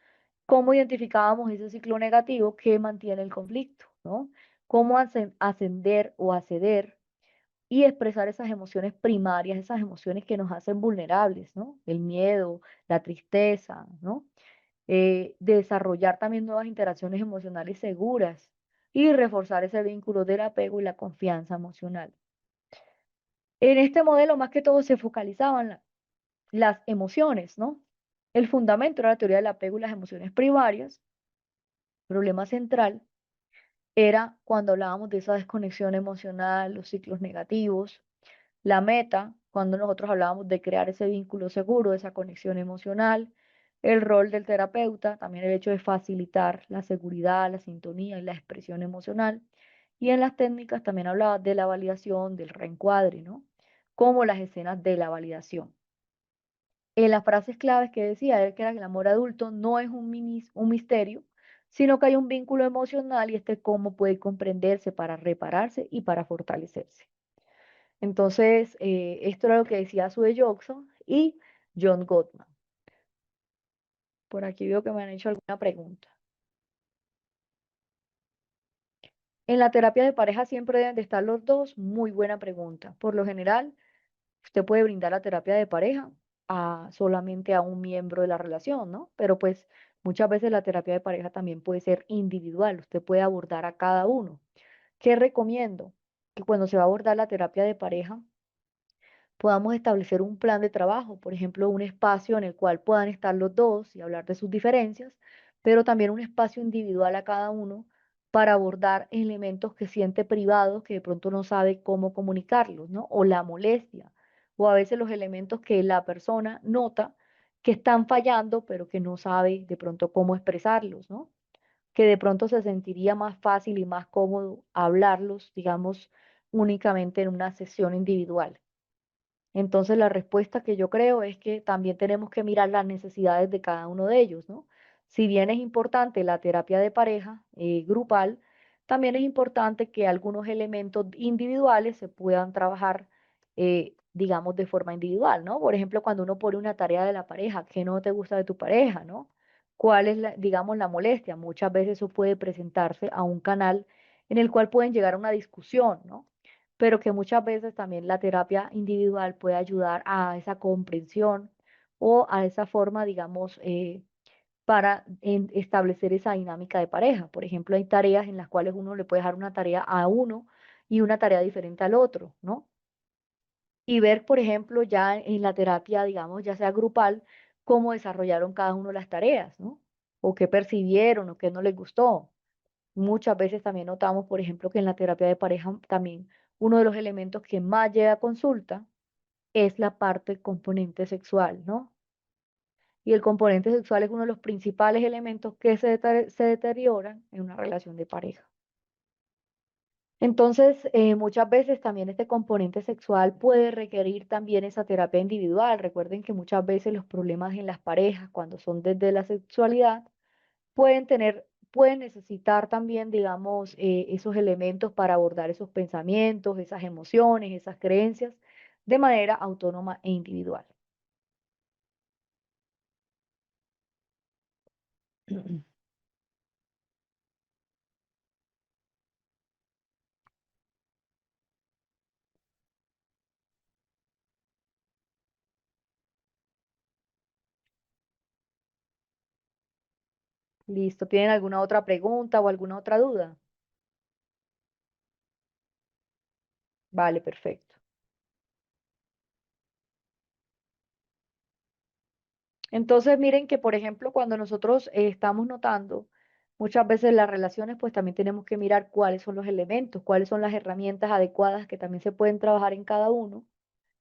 cómo identificábamos ese ciclo negativo que mantiene el conflicto, ¿no? Cómo ascender o acceder y expresar esas emociones primarias, esas emociones que nos hacen vulnerables, ¿no? El miedo, la tristeza, ¿no? Desarrollar también nuevas interacciones emocionales seguras y reforzar ese vínculo del apego y la confianza emocional. En este modelo, más que todo, se focalizaban las emociones, ¿no? El fundamento era la teoría del apego y las emociones primarias. Problema central era cuando hablábamos de esa desconexión emocional, los ciclos negativos. La meta, cuando nosotros hablábamos de crear ese vínculo seguro, esa conexión emocional. El rol del terapeuta, también el hecho de facilitar la seguridad, la sintonía y la expresión emocional. Y en las técnicas también hablaba de la validación, del reencuadre, ¿no? Como las escenas de la validación. En las frases claves que decía él, que era que el amor adulto no es un misterio, sino que hay un vínculo emocional y este cómo puede comprenderse para repararse y para fortalecerse. Entonces, esto era lo que decía Sue Jackson y John Gottman. Por aquí veo que me han hecho alguna pregunta. En la terapia de pareja siempre deben de estar los dos. Muy buena pregunta. Por lo general, usted puede brindar la terapia de pareja a solamente a un miembro de la relación, ¿no? Pero pues muchas veces la terapia de pareja también puede ser individual. Usted puede abordar a cada uno. ¿Qué recomiendo? Que cuando se va a abordar la terapia de pareja, podamos establecer un plan de trabajo, por ejemplo, un espacio en el cual puedan estar los dos y hablar de sus diferencias, pero también un espacio individual a cada uno para abordar elementos que siente privados, que de pronto no sabe cómo comunicarlos, ¿no? O la molestia, o a veces los elementos que la persona nota que están fallando, pero que no sabe de pronto cómo expresarlos, ¿no? Que de pronto se sentiría más fácil y más cómodo hablarlos, digamos, únicamente en una sesión individual. Entonces, la respuesta que yo creo es que también tenemos que mirar las necesidades de cada uno de ellos, ¿no? Si bien es importante la terapia de pareja grupal, también es importante que algunos elementos individuales se puedan trabajar, digamos, de forma individual, ¿no? Por ejemplo, cuando uno pone una tarea de la pareja, ¿qué no te gusta de tu pareja, ¿no? ¿Cuál es, digamos, la molestia? Muchas veces eso puede presentarse a un canal en el cual pueden llegar a una discusión, ¿no? Pero que muchas veces también la terapia individual puede ayudar a esa comprensión o a esa forma, digamos, para establecer esa dinámica de pareja. Por ejemplo, hay tareas en las cuales uno le puede dejar una tarea a uno y una tarea diferente al otro, ¿no? Y ver, por ejemplo, ya en la terapia, digamos, ya sea grupal, cómo desarrollaron cada uno las tareas, ¿no? O qué percibieron o qué no les gustó. Muchas veces también notamos, por ejemplo, que en la terapia de pareja también uno de los elementos que más llega a consulta es la parte componente sexual, ¿no? Y el componente sexual es uno de los principales elementos que se deterioran en una relación de pareja. Entonces, muchas veces también este componente sexual puede requerir también esa terapia individual. Recuerden que muchas veces los problemas en las parejas, cuando son desde la sexualidad, pueden necesitar también, digamos, esos elementos para abordar esos pensamientos, esas emociones, esas creencias de manera autónoma e individual. Listo. ¿Tienen alguna otra pregunta o alguna otra duda? Vale, perfecto. Entonces, miren que, por ejemplo, cuando nosotros estamos notando muchas veces las relaciones, pues también tenemos que mirar cuáles son los elementos, cuáles son las herramientas adecuadas que también se pueden trabajar en cada uno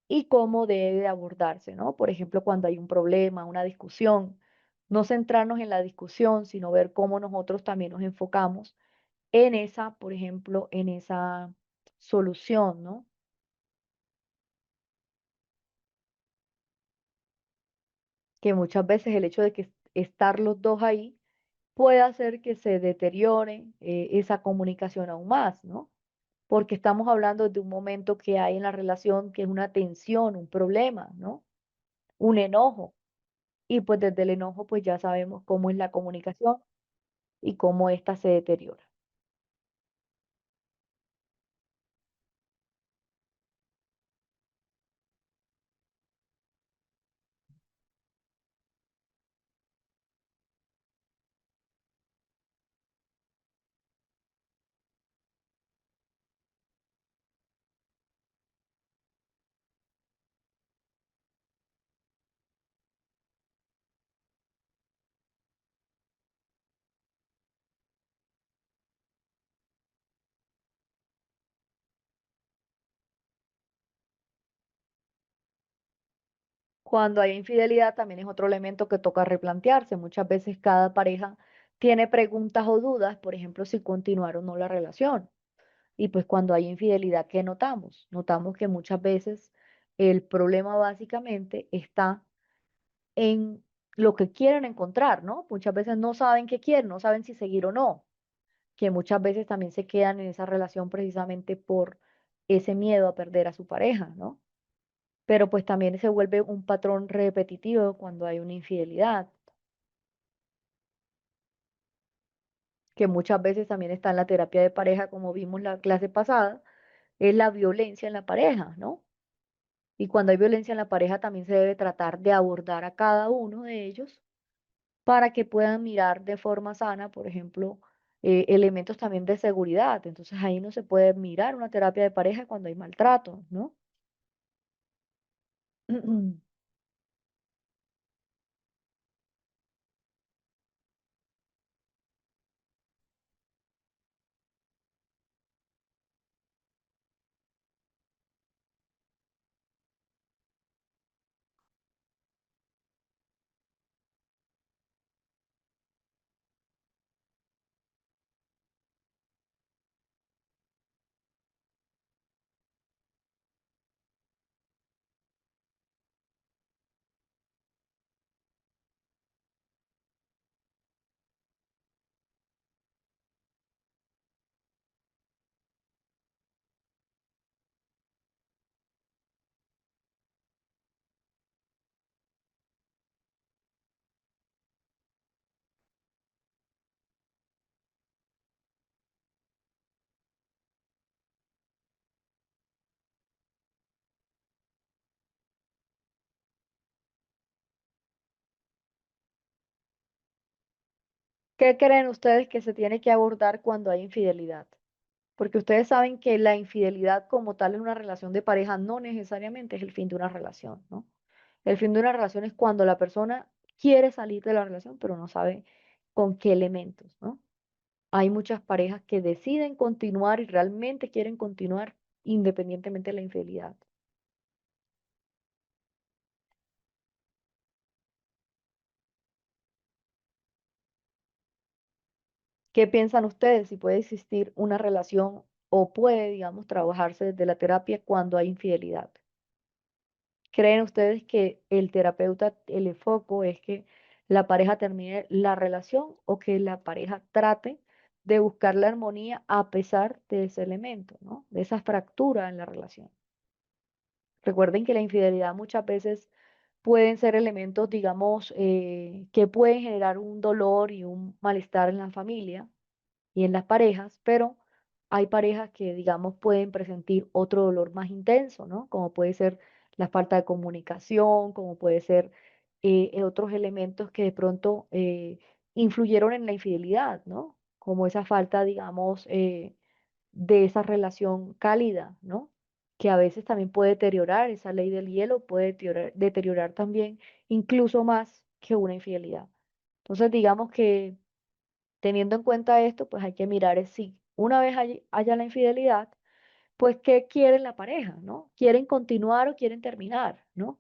y cómo debe de abordarse, ¿no? Por ejemplo, cuando hay un problema, una discusión, no centrarnos en la discusión, sino ver cómo nosotros también nos enfocamos en esa, por ejemplo, en esa solución, ¿no? Que muchas veces el hecho de que estar los dos ahí puede hacer que se deteriore esa comunicación aún más, ¿no? Porque estamos hablando de un momento que hay en la relación que es una tensión, un problema, ¿no? Un enojo. Y pues desde el enojo pues ya sabemos cómo es la comunicación y cómo ésta se deteriora. Cuando hay infidelidad también es otro elemento que toca replantearse. Muchas veces cada pareja tiene preguntas o dudas, por ejemplo, si continuar o no la relación. Y pues cuando hay infidelidad, ¿qué notamos? Notamos que muchas veces el problema básicamente está en lo que quieren encontrar, ¿no? Muchas veces no saben qué quieren, no saben si seguir o no, que muchas veces también se quedan en esa relación precisamente por ese miedo a perder a su pareja, ¿no? Pero pues también se vuelve un patrón repetitivo cuando hay una infidelidad, que muchas veces también está en la terapia de pareja, como vimos la clase pasada, es la violencia en la pareja, ¿no? Y cuando hay violencia en la pareja también se debe tratar de abordar a cada uno de ellos para que puedan mirar de forma sana, por ejemplo, elementos también de seguridad. Entonces ahí no se puede mirar una terapia de pareja cuando hay maltrato, ¿no? ¿Qué creen ustedes que se tiene que abordar cuando hay infidelidad? Porque ustedes saben que la infidelidad como tal en una relación de pareja no necesariamente es el fin de una relación, ¿no? El fin de una relación es cuando la persona quiere salir de la relación, pero no sabe con qué elementos, ¿no? Hay muchas parejas que deciden continuar y realmente quieren continuar independientemente de la infidelidad. ¿Qué piensan ustedes si puede existir una relación o puede, digamos, trabajarse desde la terapia cuando hay infidelidad? ¿Creen ustedes que el terapeuta, el enfoque es que la pareja termine la relación o que la pareja trate de buscar la armonía a pesar de ese elemento, ¿no? De esa fractura en la relación? Recuerden que la infidelidad muchas veces pueden ser elementos, digamos, que pueden generar un dolor y un malestar en la familia y en las parejas, pero hay parejas que, digamos, pueden presentir otro dolor más intenso, ¿no? Como puede ser la falta de comunicación, como puede ser otros elementos que de pronto influyeron en la infidelidad, ¿no? Como esa falta, digamos, de esa relación cálida, ¿no? Que a veces también puede deteriorar, esa ley del hielo puede deteriorar también incluso más que una infidelidad. Entonces, digamos que teniendo en cuenta esto, pues hay que mirar si una vez haya la infidelidad, pues qué quiere la pareja, ¿no? ¿Quieren continuar o quieren terminar, ¿no?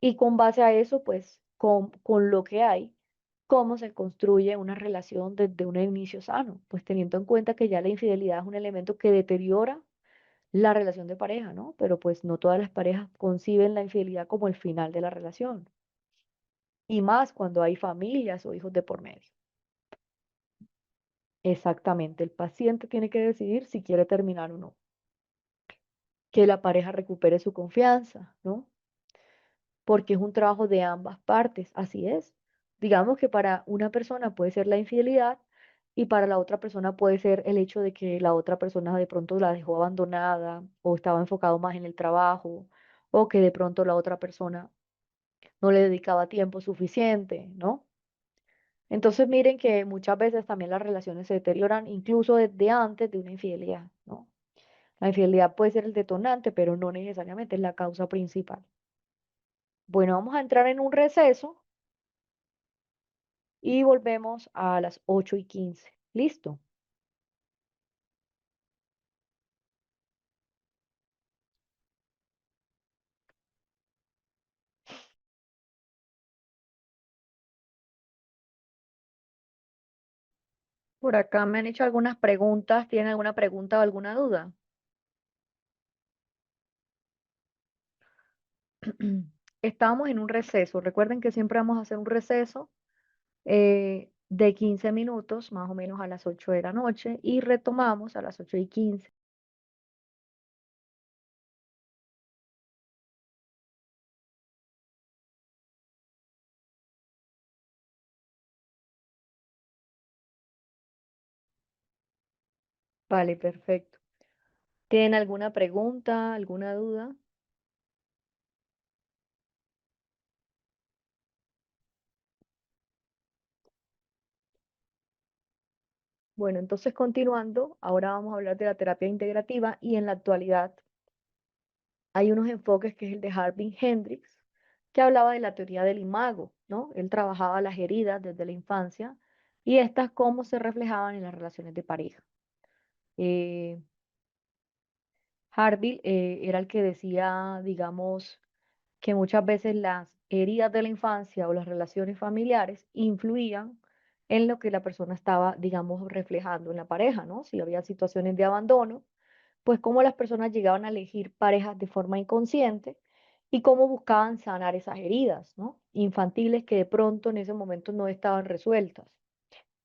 Y con base a eso, pues con lo que hay, cómo se construye una relación desde un inicio sano, pues teniendo en cuenta que ya la infidelidad es un elemento que deteriora la relación de pareja, ¿no? Pero pues no todas las parejas conciben la infidelidad como el final de la relación, y más cuando hay familias o hijos de por medio. Exactamente, el paciente tiene que decidir si quiere terminar o no, que la pareja recupere su confianza, ¿no? Porque es un trabajo de ambas partes, así es. Digamos que para una persona puede ser la infidelidad y para la otra persona puede ser el hecho de que la otra persona de pronto la dejó abandonada o estaba enfocado más en el trabajo o que de pronto la otra persona no le dedicaba tiempo suficiente, ¿no? Entonces miren que muchas veces también las relaciones se deterioran incluso desde antes de una infidelidad, ¿no? La infidelidad puede ser el detonante, pero no necesariamente es la causa principal. Bueno, vamos a entrar en un receso y volvemos a las 8:15. ¿Listo? Por acá me han hecho algunas preguntas. ¿Tienen alguna pregunta o alguna duda? Estábamos en un receso. Recuerden que siempre vamos a hacer un receso de 15 minutos, más o menos a las 8 de la noche, y retomamos a las 8:15. Vale, perfecto. ¿Tienen alguna pregunta, alguna duda? Bueno, entonces continuando, ahora vamos a hablar de la terapia integrativa y en la actualidad hay unos enfoques que es el de Harvey Hendricks, que hablaba de la teoría del imago, ¿no? Él trabajaba las heridas desde la infancia y estas cómo se reflejaban en las relaciones de pareja. Eh, Harvey era el que decía, digamos, que muchas veces las heridas de la infancia o las relaciones familiares influían en lo que la persona estaba, digamos, reflejando en la pareja, ¿no? Si había situaciones de abandono, pues cómo las personas llegaban a elegir parejas de forma inconsciente y cómo buscaban sanar esas heridas, ¿no? Infantiles que de pronto en ese momento no estaban resueltas.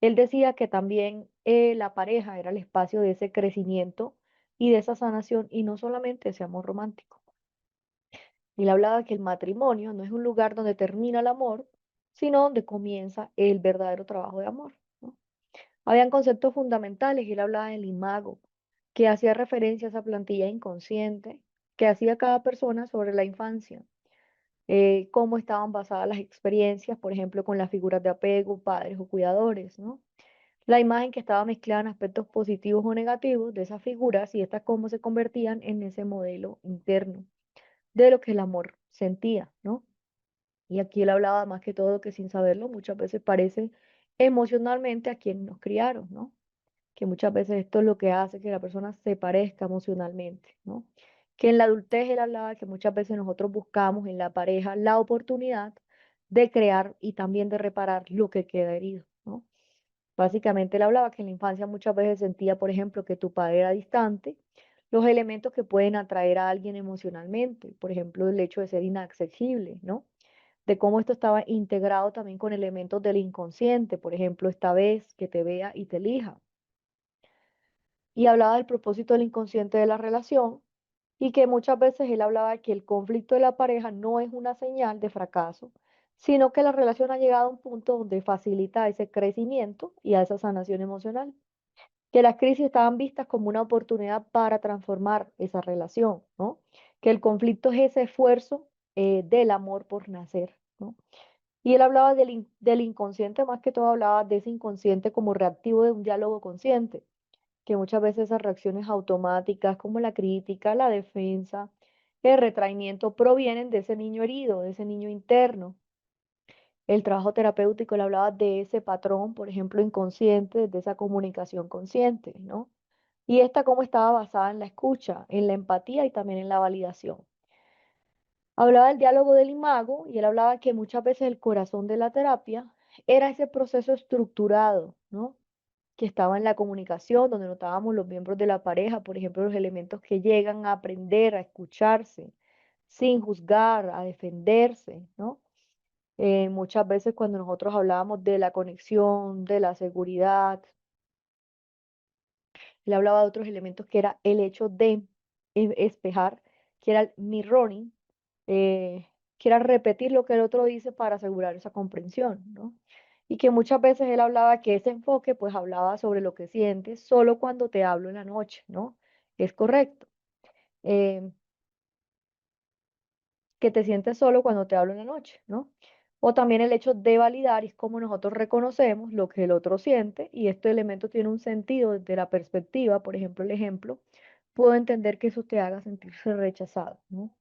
Él decía que también la pareja era el espacio de ese crecimiento y de esa sanación y no solamente ese amor romántico. Él hablaba que el matrimonio no es un lugar donde termina el amor, sino donde comienza el verdadero trabajo de amor, ¿no? Habían conceptos fundamentales y él hablaba del imago, que hacía referencia a esa plantilla inconsciente que hacía cada persona sobre la infancia, cómo estaban basadas las experiencias, por ejemplo, con las figuras de apego, padres o cuidadores, ¿no? La imagen que estaba mezclada en aspectos positivos o negativos de esas figuras y estas cómo se convertían en ese modelo interno de lo que el amor sentía, ¿no? Y aquí él hablaba más que todo que sin saberlo muchas veces parece emocionalmente a quienes nos criaron, ¿no? Que muchas veces esto es lo que hace que la persona se parezca emocionalmente, ¿no? Que en la adultez él hablaba que muchas veces nosotros buscamos en la pareja la oportunidad de crear y también de reparar lo que queda herido, ¿no? Básicamente él hablaba que en la infancia muchas veces sentía, por ejemplo, que tu padre era distante, los elementos que pueden atraer a alguien emocionalmente, por ejemplo, el hecho de ser inaccesible, ¿no? De cómo esto estaba integrado también con elementos del inconsciente, por ejemplo, esta vez que te vea y te elija. Y hablaba del propósito del inconsciente de la relación y que muchas veces él hablaba de que el conflicto de la pareja no es una señal de fracaso, sino que la relación ha llegado a un punto donde facilita ese crecimiento y a esa sanación emocional, que las crisis estaban vistas como una oportunidad para transformar esa relación, ¿no? Que el conflicto es ese esfuerzo del amor por nacer, ¿no? Y él hablaba del inconsciente, más que todo hablaba de ese inconsciente como reactivo de un diálogo consciente, que muchas veces esas reacciones automáticas como la crítica, la defensa, el retraimiento provienen de ese niño herido, de ese niño interno. El trabajo terapéutico le hablaba de ese patrón, por ejemplo, inconsciente, de esa comunicación consciente, ¿no? Y esta cómo estaba basada en la escucha, en la empatía y también en la validación. Hablaba del diálogo del imago y él hablaba que muchas veces el corazón de la terapia era ese proceso estructurado, ¿no? Que estaba en la comunicación, donde notábamos los miembros de la pareja, por ejemplo, los elementos que llegan a aprender, a escucharse, sin juzgar, a defenderse, ¿no? Muchas veces cuando nosotros hablábamos de la conexión, de la seguridad, él hablaba de otros elementos que era el hecho de espejar, que era el mirroring, eh, que era repetir lo que el otro dice para asegurar esa comprensión, ¿no? Y que muchas veces él hablaba que ese enfoque, pues hablaba sobre lo que sientes solo cuando te hablo en la noche, ¿no? Es correcto. Eh, que te sientes solo cuando te hablo en la noche, ¿no? O también el hecho de validar es como nosotros reconocemos lo que el otro siente y este elemento tiene un sentido desde la perspectiva, por ejemplo, el ejemplo, puedo entender que eso te haga sentirse rechazado, ¿no?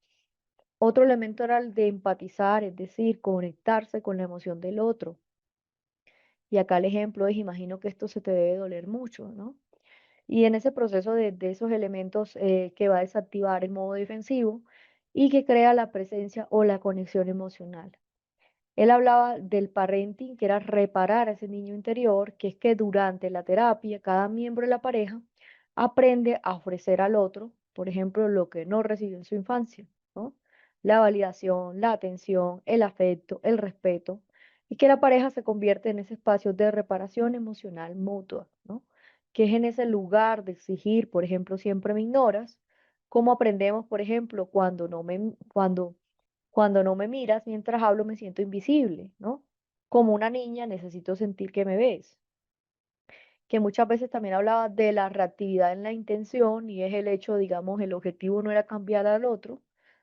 Otro elemento era el de empatizar, es decir, conectarse con la emoción del otro. Y acá el ejemplo es, imagino que esto se te debe doler mucho, ¿no? Y en ese proceso de esos elementos que va a desactivar el modo defensivo y que crea la presencia o la conexión emocional. Él hablaba del parenting, que era reparar a ese niño interior, que es que durante la terapia cada miembro de la pareja aprende a ofrecer al otro, por ejemplo, lo que no recibió en su infancia, ¿no? La validación, la atención, el afecto, el respeto, y que la pareja se convierte en ese espacio de reparación emocional mutua, ¿no? Que es en ese lugar de exigir, por ejemplo, siempre me ignoras, como aprendemos, por ejemplo, cuando no me miras mientras hablo me siento invisible, ¿no? Como una niña necesito sentir que me ves, que muchas veces también hablaba de la reactividad en la intención y es el hecho, digamos, el objetivo no era cambiar al otro,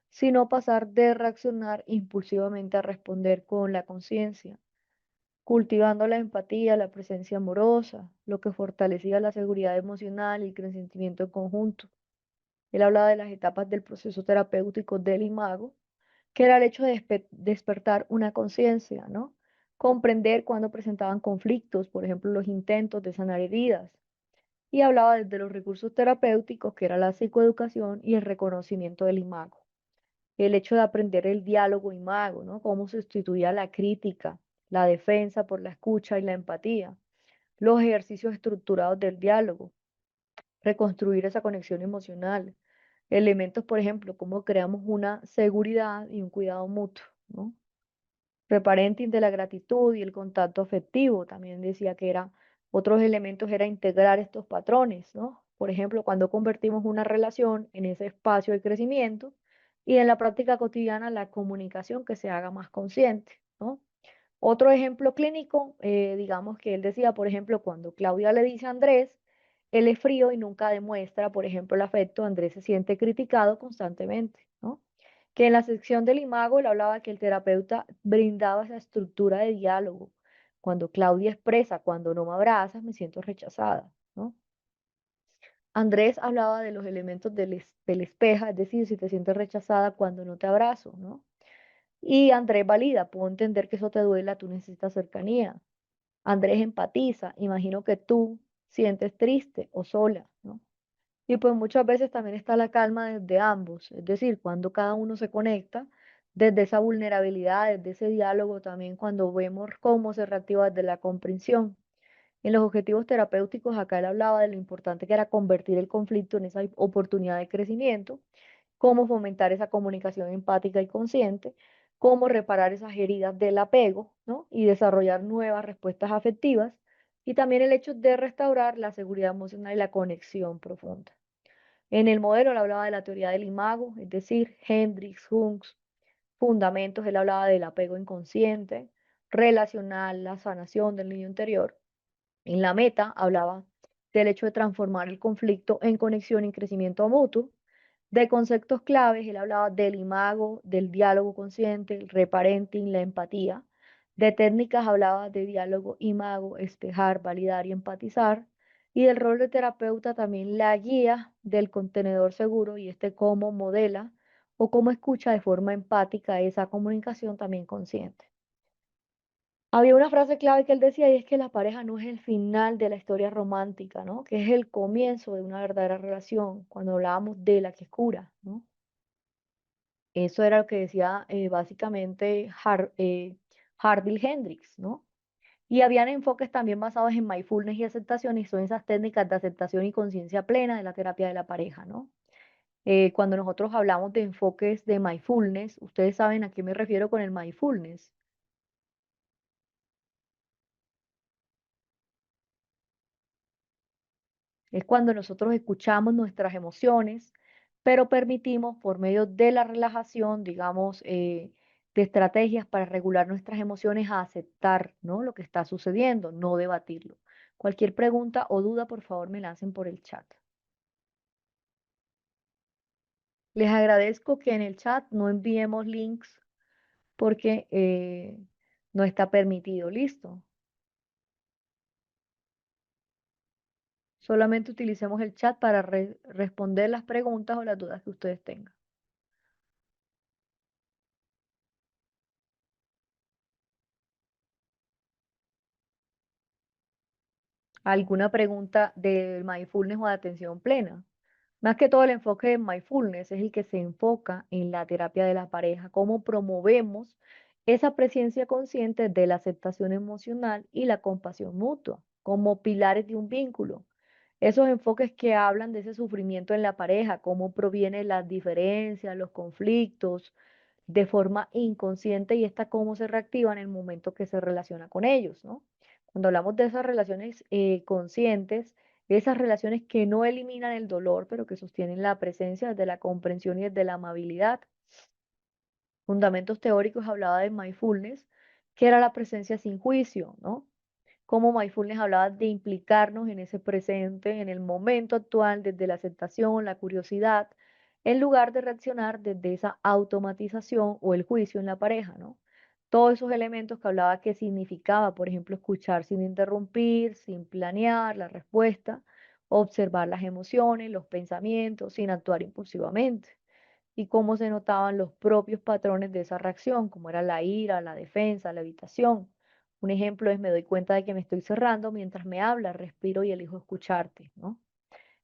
sino pasar de reaccionar impulsivamente a responder con la conciencia, cultivando la empatía, la presencia amorosa, lo que fortalecía la seguridad emocional y el crecimiento en conjunto. Él hablaba de las etapas del proceso terapéutico del imago, que era el hecho de despertar una conciencia, ¿no? Comprender cuando presentaban conflictos, por ejemplo, los intentos de sanar heridas. Y hablaba desde los recursos terapéuticos, que era la psicoeducación y el reconocimiento del imago. El hecho de aprender el diálogo imago, ¿no? Cómo sustituía la crítica, la defensa por la escucha y la empatía. Los ejercicios estructurados del diálogo, reconstruir esa conexión emocional. Elementos, por ejemplo, cómo creamos una seguridad y un cuidado mutuo, ¿no? Reparenting de la gratitud y el contacto afectivo. También decía que era, otros elementos era integrar estos patrones, ¿no? Por ejemplo, cuando convertimos una relación en ese espacio de crecimiento y en la práctica cotidiana la comunicación que se haga más consciente, ¿no? Otro ejemplo clínico, digamos que él decía, por ejemplo, cuando Claudia le dice a Andrés, él es frío y nunca demuestra, por ejemplo, el afecto, Andrés se siente criticado constantemente, ¿no? Que en la sección del imago él hablaba que el terapeuta brindaba esa estructura de diálogo. Cuando Claudia expresa, cuando no me abrazas, me siento rechazada, ¿no? Andrés hablaba de los elementos del espejo, es decir, si te sientes rechazada cuando no te abrazo, ¿no? Y Andrés valida, puedo entender que eso te duela, tú necesitas cercanía. Andrés empatiza, imagino que tú sientes triste o sola, ¿no? Y pues muchas veces también está la calma desde ambos, es decir, cuando cada uno se conecta, desde esa vulnerabilidad, desde ese diálogo también, cuando vemos cómo se reactiva desde la comprensión. En los objetivos terapéuticos, acá él hablaba de lo importante que era convertir el conflicto en esa oportunidad de crecimiento, cómo fomentar esa comunicación empática y consciente, cómo reparar esas heridas del apego, ¿no? Y desarrollar nuevas respuestas afectivas, y también el hecho de restaurar la seguridad emocional y la conexión profunda. En el modelo él hablaba de la teoría del imago, es decir, Hendrix, Jungs, fundamentos, él hablaba del apego inconsciente, relacional, la sanación del niño interior. En la meta hablaba del hecho de transformar el conflicto en conexión y crecimiento mutuo. De conceptos claves, él hablaba del imago, del diálogo consciente, el reparenting, la empatía. De técnicas hablaba de diálogo, imago, espejar, validar y empatizar. Y del rol de terapeuta también la guía del contenedor seguro y este cómo modela o cómo escucha de forma empática esa comunicación también consciente. Había una frase clave que él decía y es que la pareja no es el final de la historia romántica, ¿no? Que es el comienzo de una verdadera relación, cuando hablábamos de la que cura, ¿no? Eso era lo que decía básicamente Harville Hendrix, ¿no? Y habían enfoques también basados en mindfulness y aceptación, y son esas técnicas de aceptación y conciencia plena de la terapia de la pareja, ¿no? Cuando nosotros hablamos de enfoques de mindfulness, ustedes saben a qué me refiero con el mindfulness. Es cuando nosotros escuchamos nuestras emociones, pero permitimos por medio de la relajación, digamos, de estrategias para regular nuestras emociones a aceptar, ¿no? Lo que está sucediendo, no debatirlo. Cualquier pregunta o duda, por favor, me lancen por el chat. Les agradezco que en el chat no enviemos links porque no está permitido. Listo. Solamente utilicemos el chat para responder las preguntas o las dudas que ustedes tengan. ¿Alguna pregunta del mindfulness o de atención plena? Más que todo el enfoque de mindfulness es el que se enfoca en la terapia de la pareja, cómo promovemos esa presencia consciente de la aceptación emocional y la compasión mutua, como pilares de un vínculo. Esos enfoques que hablan de ese sufrimiento en la pareja, cómo provienen las diferencias, los conflictos, de forma inconsciente y esta cómo se reactiva en el momento que se relaciona con ellos, ¿no? Cuando hablamos de esas relaciones conscientes, esas relaciones que no eliminan el dolor, pero que sostienen la presencia desde la comprensión y desde la amabilidad. Fundamentos teóricos hablaba de mindfulness, que era la presencia sin juicio, ¿no? Como mindfulness hablaba de implicarnos en ese presente, en el momento actual, desde la aceptación, la curiosidad, en lugar de reaccionar desde esa automatización o el juicio en la pareja, ¿no? Todos esos elementos que hablaba que significaba, por ejemplo, escuchar sin interrumpir, sin planear la respuesta, observar las emociones, los pensamientos, sin actuar impulsivamente y cómo se notaban los propios patrones de esa reacción, como era la ira, la defensa, la evitación. Un ejemplo es me doy cuenta de que me estoy cerrando mientras me hablas, respiro y elijo escucharte, ¿no?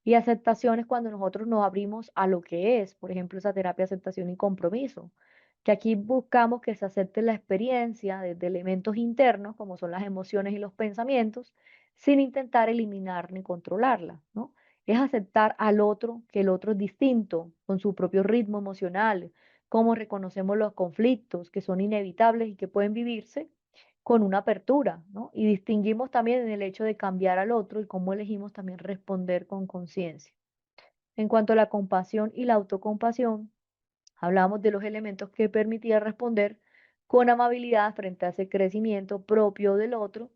Y aceptación es cuando nosotros nos abrimos a lo que es, por ejemplo, esa terapia de aceptación y compromiso, que aquí buscamos que se acepte la experiencia desde elementos internos, como son las emociones y los pensamientos, sin intentar eliminar ni controlarla, ¿no? Es aceptar al otro, que el otro es distinto, con su propio ritmo emocional, cómo reconocemos los conflictos que son inevitables y que pueden vivirse con una apertura, ¿no? Y distinguimos también en el hecho de cambiar al otro y cómo elegimos también responder con conciencia. En cuanto a la compasión y la autocompasión, hablamos de los elementos que permitía responder con amabilidad frente a ese crecimiento propio del otro,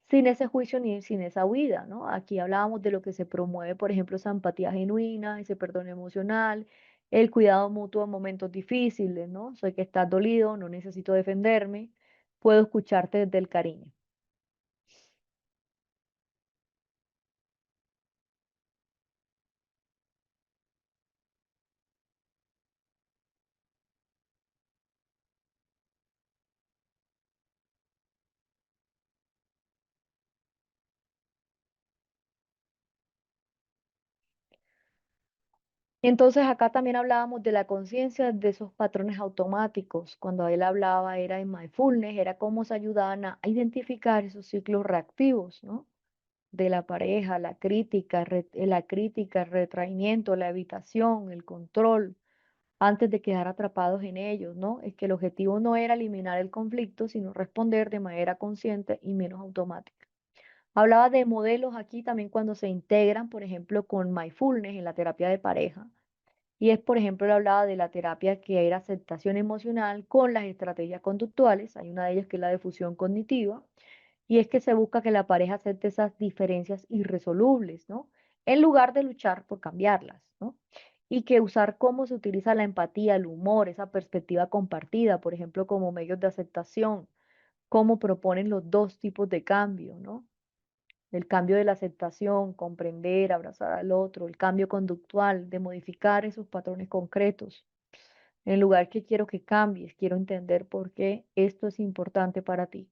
sin ese juicio ni sin esa huida, ¿no? Aquí hablábamos de lo que se promueve, por ejemplo, esa empatía genuina, ese perdón emocional, el cuidado mutuo en momentos difíciles, ¿no? Soy que estás dolido, no necesito defenderme, puedo escucharte desde el cariño. Entonces acá también hablábamos de la conciencia de esos patrones automáticos. Cuando él hablaba era en mindfulness, era cómo se ayudaban a identificar esos ciclos reactivos, ¿no? De la pareja, la crítica, el retraimiento, la evitación, el control, antes de quedar atrapados en ellos, ¿no? Es que el objetivo no era eliminar el conflicto, sino responder de manera consciente y menos automática. Hablaba de modelos aquí también cuando se integran, por ejemplo, con mindfulness en la terapia de pareja y es, por ejemplo, él hablaba de la terapia que era aceptación emocional con las estrategias conductuales. Hay una de ellas que es la de fusión cognitiva. Y es que se busca que la pareja acepte esas diferencias irresolubles, ¿no? En lugar de luchar por cambiarlas, ¿no? Y que usar cómo se utiliza la empatía, el humor, esa perspectiva compartida, por ejemplo, como medios de aceptación, cómo proponen los dos tipos de cambio, ¿no? El cambio de la aceptación, comprender, abrazar al otro, el cambio conductual, de modificar esos patrones concretos. En lugar que quiero que cambies, quiero entender por qué esto es importante para ti.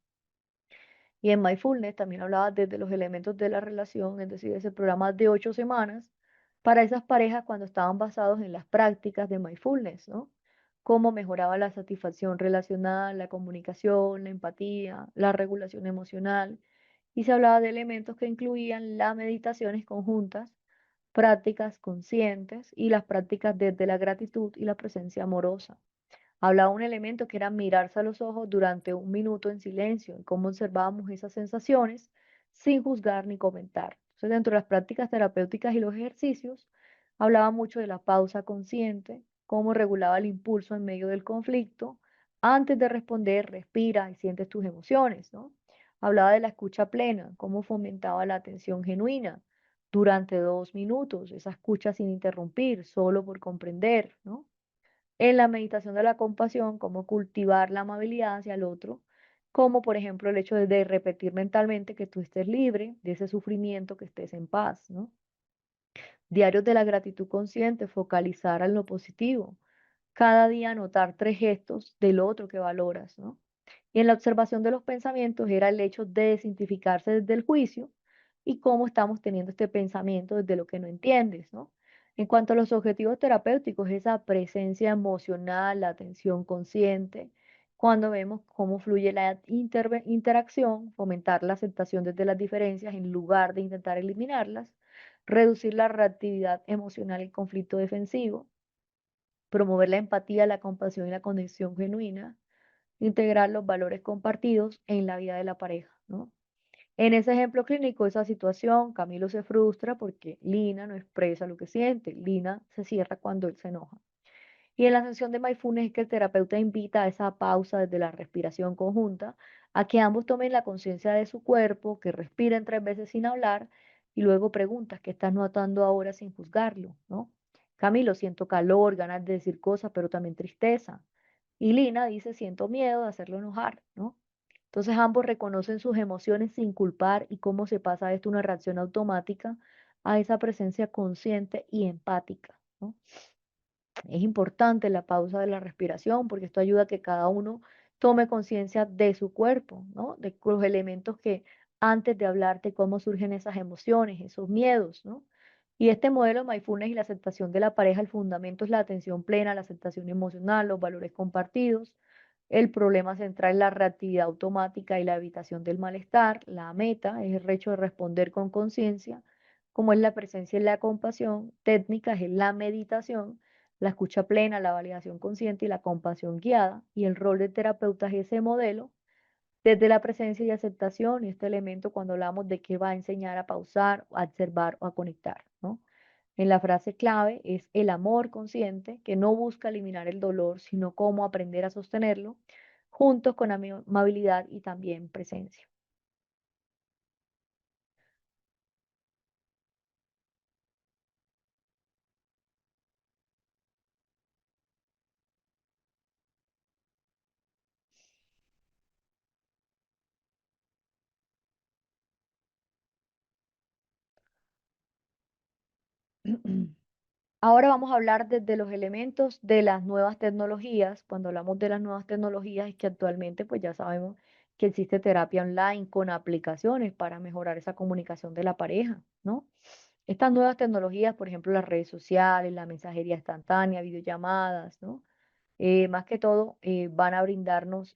Y en Mindfulness también hablaba desde los elementos de la relación, es decir, ese programa de 8 semanas para esas parejas cuando estaban basados en las prácticas de Mindfulness, ¿no? Cómo mejoraba la satisfacción relacional, la comunicación, la empatía, la regulación emocional. Y se hablaba de elementos que incluían las meditaciones conjuntas, prácticas conscientes y las prácticas desde la gratitud y la presencia amorosa. Hablaba un elemento que era mirarse a los ojos durante 1 minuto en silencio y cómo observábamos esas sensaciones sin juzgar ni comentar. Entonces, dentro de las prácticas terapéuticas y los ejercicios, hablaba mucho de la pausa consciente, cómo regulaba el impulso en medio del conflicto. Antes de responder, respira y sientes tus emociones, ¿no? Hablaba de la escucha plena, cómo fomentaba la atención genuina durante 2 minutos, esa escucha sin interrumpir, solo por comprender, ¿no? En la meditación de la compasión, cómo cultivar la amabilidad hacia el otro, como por ejemplo el hecho de repetir mentalmente que tú estés libre de ese sufrimiento, que estés en paz, ¿no? Diarios de la gratitud consciente, focalizar en lo positivo. Cada día anotar 3 gestos del otro que valoras, ¿no? Y en la observación de los pensamientos era el hecho de desidentificarse desde el juicio y cómo estamos teniendo este pensamiento desde lo que no entiendes, ¿no? En cuanto a los objetivos terapéuticos, esa presencia emocional, la atención consciente, cuando vemos cómo fluye la interacción, fomentar la aceptación desde las diferencias en lugar de intentar eliminarlas, reducir la reactividad emocional y conflicto defensivo, promover la empatía, la compasión y la conexión genuina, integrar los valores compartidos en la vida de la pareja, ¿no? En ese ejemplo clínico, esa situación, Camilo se frustra porque Lina no expresa lo que siente. Lina se cierra cuando él se enoja. Y en la sesión de mindfulness es que el terapeuta invita a esa pausa desde la respiración conjunta, a que ambos tomen la conciencia de su cuerpo, que respiren 3 veces sin hablar y luego preguntas qué estás notando ahora sin juzgarlo, ¿no? Camilo, siento calor, ganas de decir cosas, pero también tristeza. Y Lina dice, siento miedo de hacerlo enojar, ¿no? Entonces ambos reconocen sus emociones sin culpar y cómo se pasa esto una reacción automática a esa presencia consciente y empática, ¿no? Es importante la pausa de la respiración porque esto ayuda a que cada uno tome conciencia de su cuerpo, ¿no? De los elementos que antes de hablarte, cómo surgen esas emociones, esos miedos, ¿no? Y este modelo de mindfulness y la aceptación de la pareja, el fundamento es la atención plena, la aceptación emocional, los valores compartidos. El problema central es la reactividad automática y la evitación del malestar. La meta es el hecho de responder con conciencia, como es la presencia y la compasión. Técnicas es la meditación, la escucha plena, la validación consciente y la compasión guiada. Y el rol de terapeuta es ese modelo desde la presencia y aceptación, y este elemento cuando hablamos de que va a enseñar a pausar, a observar o a conectar, ¿no? En la frase clave es el amor consciente, que no busca eliminar el dolor, sino cómo aprender a sostenerlo, juntos con amabilidad y también presencia. Ahora vamos a hablar desde los elementos de las nuevas tecnologías. Cuando hablamos de las nuevas tecnologías es que actualmente pues ya sabemos que existe terapia online con aplicaciones para mejorar esa comunicación de la pareja, ¿no? Estas nuevas tecnologías, por ejemplo, las redes sociales, la mensajería instantánea, videollamadas, ¿no? Más que todo, van a brindarnos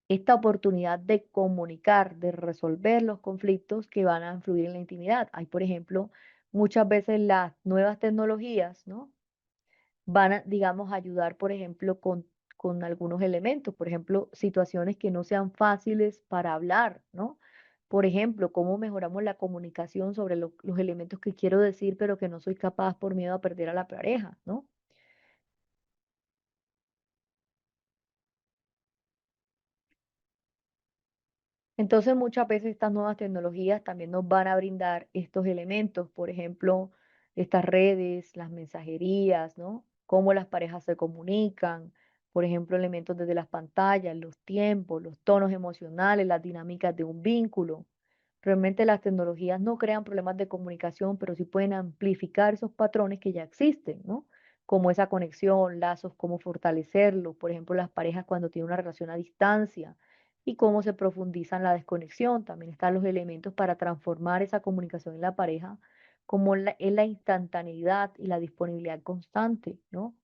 esta oportunidad de comunicar, de resolver los conflictos que van a influir en la intimidad. Hay, por ejemplo, muchas veces las nuevas tecnologías, ¿no? Van a, digamos, ayudar, por ejemplo, con algunos elementos, por ejemplo, situaciones que no sean fáciles para hablar, ¿no? Por ejemplo, cómo mejoramos la comunicación sobre los elementos que quiero decir, pero que no soy capaz por miedo a perder a la pareja, ¿no? Entonces, muchas veces estas nuevas tecnologías también nos van a brindar estos elementos, por ejemplo, estas redes, las mensajerías, ¿no? Cómo las parejas se comunican, por ejemplo, elementos desde las pantallas, los tiempos, los tonos emocionales, las dinámicas de un vínculo. Realmente las tecnologías no crean problemas de comunicación, pero sí pueden amplificar esos patrones que ya existen, ¿no? Como esa conexión, lazos, cómo fortalecerlos, por ejemplo, las parejas cuando tienen una relación a distancia y cómo se profundiza en la desconexión. También están los elementos para transformar esa comunicación en la pareja, como es la instantaneidad y la disponibilidad constante, ¿no?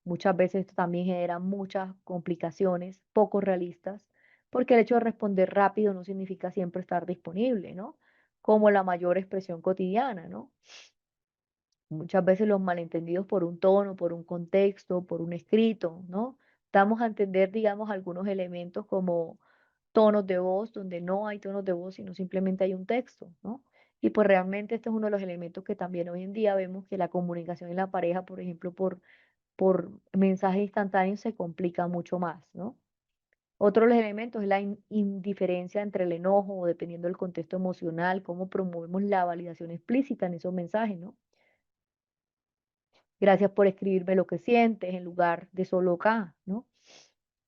Muchas veces esto también genera muchas complicaciones poco realistas, porque el hecho de responder rápido no significa siempre estar disponible, ¿no? Como la mayor expresión cotidiana, ¿no? Muchas veces los malentendidos por un tono, por un contexto, por un escrito, ¿no? Damos a entender, digamos, algunos elementos como tonos de voz, donde no hay tonos de voz, sino simplemente hay un texto, ¿no? Y pues realmente este es uno de los elementos que también hoy en día vemos que la comunicación en la pareja, por ejemplo, por mensajes instantáneos se complica mucho más, ¿no? Otro de los elementos es la indiferencia entre el enojo o dependiendo del contexto emocional, cómo promovemos la validación explícita en esos mensajes, ¿no? Gracias por escribirme lo que sientes en lugar de solo acá, ¿no?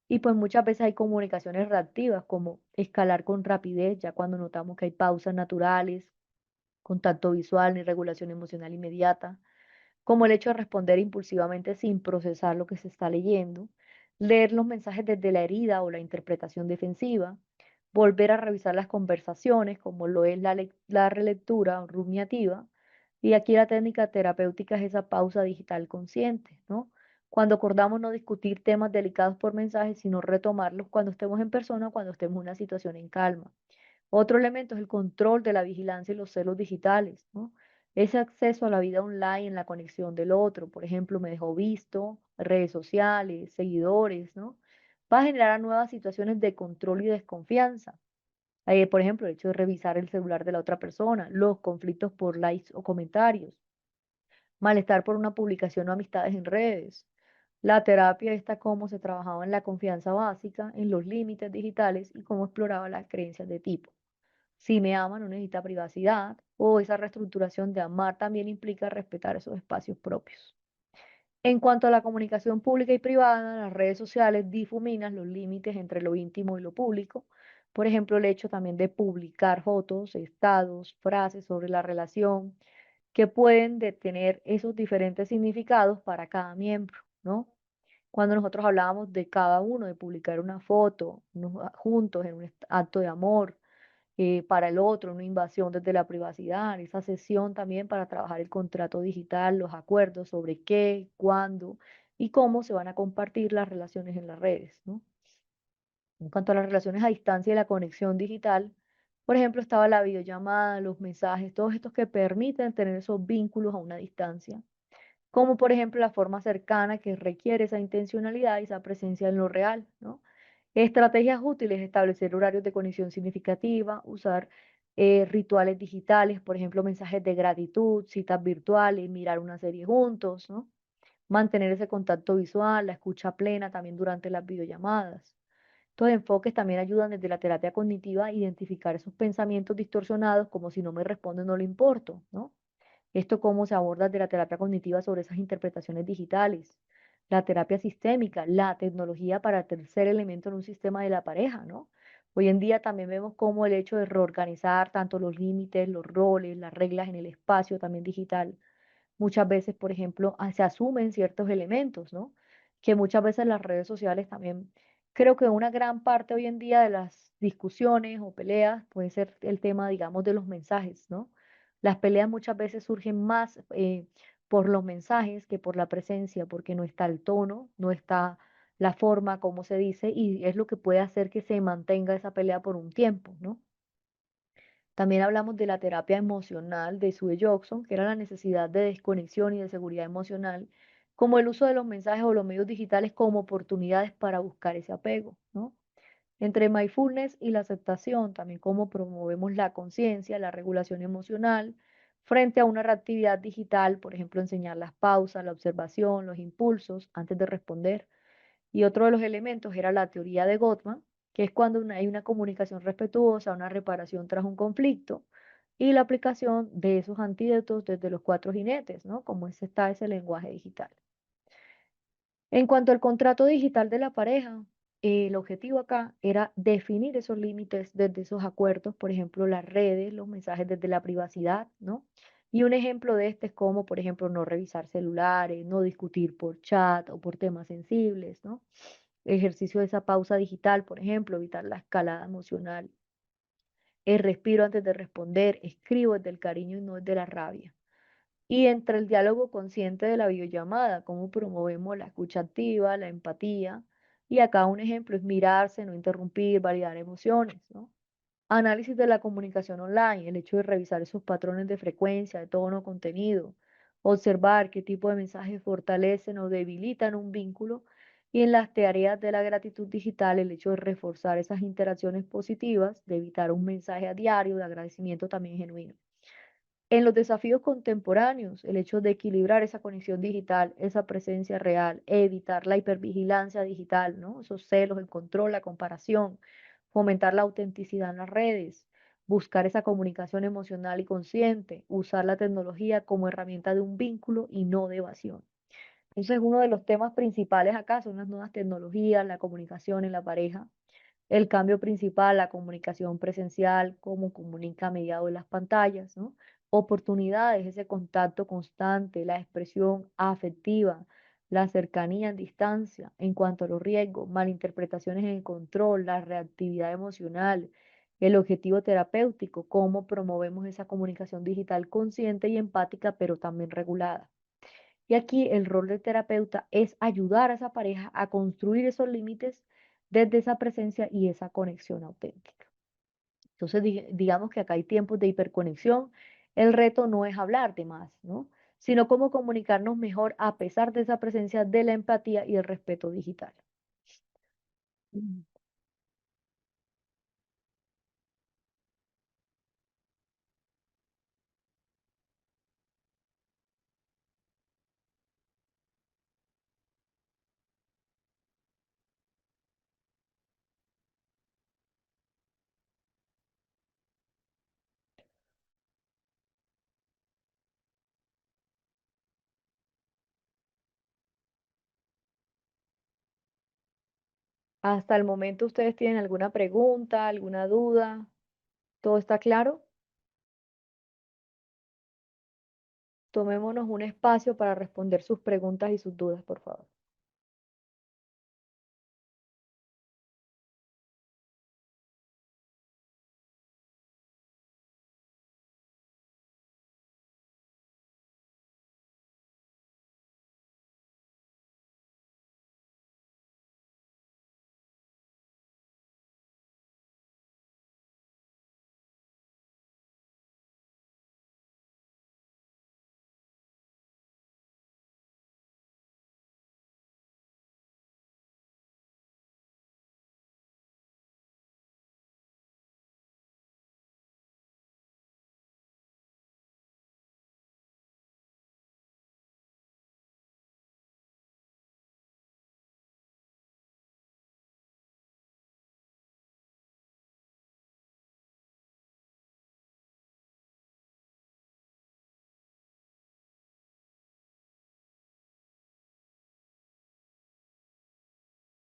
Y pues muchas veces hay comunicaciones reactivas, como escalar con rapidez, ya cuando notamos que hay pausas naturales, contacto visual ni regulación emocional inmediata, como el hecho de responder impulsivamente sin procesar lo que se está leyendo, leer los mensajes desde la herida o la interpretación defensiva, volver a revisar las conversaciones, como lo es la relectura rumiativa, y aquí la técnica terapéutica es esa pausa digital consciente, ¿no? Cuando acordamos no discutir temas delicados por mensajes, sino retomarlos cuando estemos en persona o cuando estemos en una situación en calma. Otro elemento es el control de la vigilancia y los celos digitales, ¿no? Ese acceso a la vida online, en la conexión del otro, por ejemplo, me dejó visto, redes sociales, seguidores, ¿no? Va a generar nuevas situaciones de control y desconfianza. Por ejemplo, el hecho de revisar el celular de la otra persona, los conflictos por likes o comentarios, malestar por una publicación o amistades en redes. La terapia está cómo se trabajaba en la confianza básica, en los límites digitales y cómo exploraba las creencias de tipo. Si me ama, no necesita privacidad, o esa reestructuración de amar también implica respetar esos espacios propios. En cuanto a la comunicación pública y privada, las redes sociales difuminan los límites entre lo íntimo y lo público. Por ejemplo, el hecho también de publicar fotos, estados, frases sobre la relación, que pueden tener esos diferentes significados para cada miembro, ¿no? Cuando nosotros hablábamos de cada uno, de publicar una foto juntos en un acto de amor, para el otro, una invasión desde la privacidad, esa sesión también para trabajar el contrato digital, los acuerdos sobre qué, cuándo y cómo se van a compartir las relaciones en las redes, ¿no? En cuanto a las relaciones a distancia y la conexión digital, por ejemplo, estaba la videollamada, los mensajes, todos estos que permiten tener esos vínculos a una distancia, como por ejemplo la forma cercana que requiere esa intencionalidad y esa presencia en lo real, ¿no? Estrategias útiles, establecer horarios de conexión significativa, usar rituales digitales, por ejemplo, mensajes de gratitud, citas virtuales, mirar una serie juntos, ¿no? Mantener ese contacto visual, la escucha plena también durante las videollamadas. Estos enfoques también ayudan desde la terapia cognitiva a identificar esos pensamientos distorsionados como si no me responde no le importo, ¿no? Esto cómo se aborda de la terapia cognitiva sobre esas interpretaciones digitales, la terapia sistémica, la tecnología para el tercer elemento en un sistema de la pareja, ¿no? Hoy en día también vemos cómo el hecho de reorganizar tanto los límites, los roles, las reglas en el espacio también digital, muchas veces, por ejemplo, se asumen ciertos elementos, ¿no? Que muchas veces las redes sociales también, creo que una gran parte hoy en día de las discusiones o peleas puede ser el tema, digamos, de los mensajes, ¿no? Las peleas muchas veces surgen más por los mensajes que por la presencia, porque no está el tono, no está la forma, como se dice, y es lo que puede hacer que se mantenga esa pelea por un tiempo, ¿no? También hablamos de la terapia emocional de Sue Jackson, que era la necesidad de desconexión y de seguridad emocional, como el uso de los mensajes o los medios digitales como oportunidades para buscar ese apego, ¿no? Entre mindfulness y la aceptación, también cómo promovemos la conciencia, la regulación emocional frente a una reactividad digital, por ejemplo, enseñar las pausas, la observación, los impulsos antes de responder. Y otro de los elementos era la teoría de Gottman, que es cuando hay una comunicación respetuosa, una reparación tras un conflicto, y la aplicación de esos antídotos desde los cuatro jinetes, ¿no? Como está ese lenguaje digital. En cuanto al contrato digital de la pareja, el objetivo acá era definir esos límites desde esos acuerdos, por ejemplo, las redes, los mensajes desde la privacidad, ¿no? Y un ejemplo de este es como, por ejemplo, no revisar celulares, no discutir por chat o por temas sensibles, ¿no? Ejercicio de esa pausa digital, por ejemplo, evitar la escalada emocional. El respiro antes de responder, escribo desde el cariño y no desde la rabia. Y entre el diálogo consciente de la videollamada, cómo promovemos la escucha activa, la empatía. Y acá un ejemplo es mirarse, no interrumpir, validar emociones, ¿no? Análisis de la comunicación online, el hecho de revisar esos patrones de frecuencia, de tono, contenido, observar qué tipo de mensajes fortalecen o debilitan un vínculo y en las tareas de la gratitud digital, el hecho de reforzar esas interacciones positivas, de evitar un mensaje a diario de agradecimiento también genuino. En los desafíos contemporáneos, el hecho de equilibrar esa conexión digital, esa presencia real, evitar la hipervigilancia digital, ¿no? Esos celos, el control, la comparación, fomentar la autenticidad en las redes, buscar esa comunicación emocional y consciente, usar la tecnología como herramienta de un vínculo y no de evasión. Entonces, uno de los temas principales acá son las nuevas tecnologías, la comunicación en la pareja. El cambio principal, la comunicación presencial, cómo comunica mediado de las pantallas, ¿no? Oportunidades, ese contacto constante, la expresión afectiva, la cercanía en distancia. En cuanto a los riesgos, malinterpretaciones en el control, la reactividad emocional, el objetivo terapéutico, cómo promovemos esa comunicación digital consciente y empática, pero también regulada. Y aquí el rol del terapeuta es ayudar a esa pareja a construir esos límites desde esa presencia y esa conexión auténtica. Entonces, digamos que acá hay tiempos de hiperconexión. El reto no es hablar de más, ¿no? Sino cómo comunicarnos mejor a pesar de esa presencia de la empatía y el respeto digital. Mm. Hasta el momento, ¿ustedes tienen alguna pregunta, alguna duda? ¿Todo está claro? Tomémonos un espacio para responder sus preguntas y sus dudas, por favor.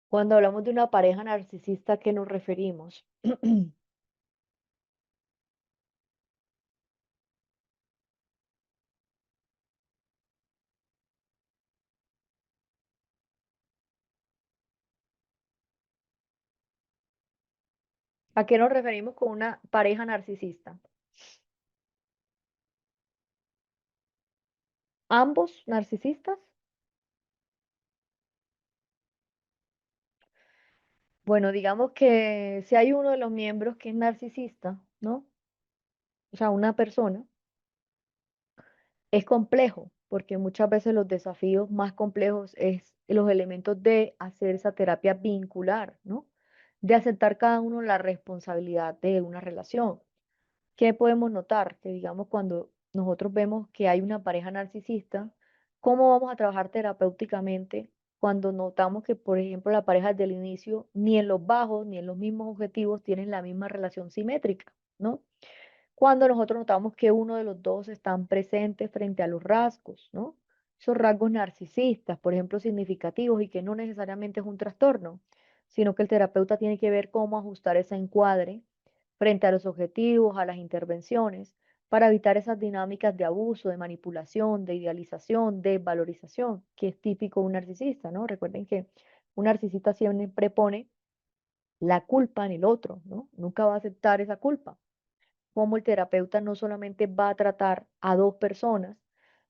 Cuando hablamos de una pareja narcisista, ¿a qué nos referimos? ¿A qué nos referimos con una pareja narcisista? ¿Ambos narcisistas? Bueno, digamos que si hay uno de los miembros que es narcisista, ¿no? O sea, una persona, es complejo, porque muchas veces los desafíos más complejos es los elementos de hacer esa terapia vincular, ¿no? De aceptar cada uno la responsabilidad de una relación. ¿Qué podemos notar? Que digamos cuando nosotros vemos que hay una pareja narcisista, ¿cómo vamos a trabajar terapéuticamente cuando notamos que, por ejemplo, la pareja desde el inicio ni en los bajos ni en los mismos objetivos tienen la misma relación simétrica, ¿no? Cuando nosotros notamos que uno de los dos están presentes frente a los rasgos, ¿no? Esos rasgos narcisistas, por ejemplo, significativos y que no necesariamente es un trastorno, sino que el terapeuta tiene que ver cómo ajustar ese encuadre frente a los objetivos, a las intervenciones, para evitar esas dinámicas de abuso, de manipulación, de idealización, de valorización, que es típico de un narcisista, ¿no? Recuerden que un narcisista siempre pone la culpa en el otro, ¿no? Nunca va a aceptar esa culpa. Como el terapeuta no solamente va a tratar a dos personas,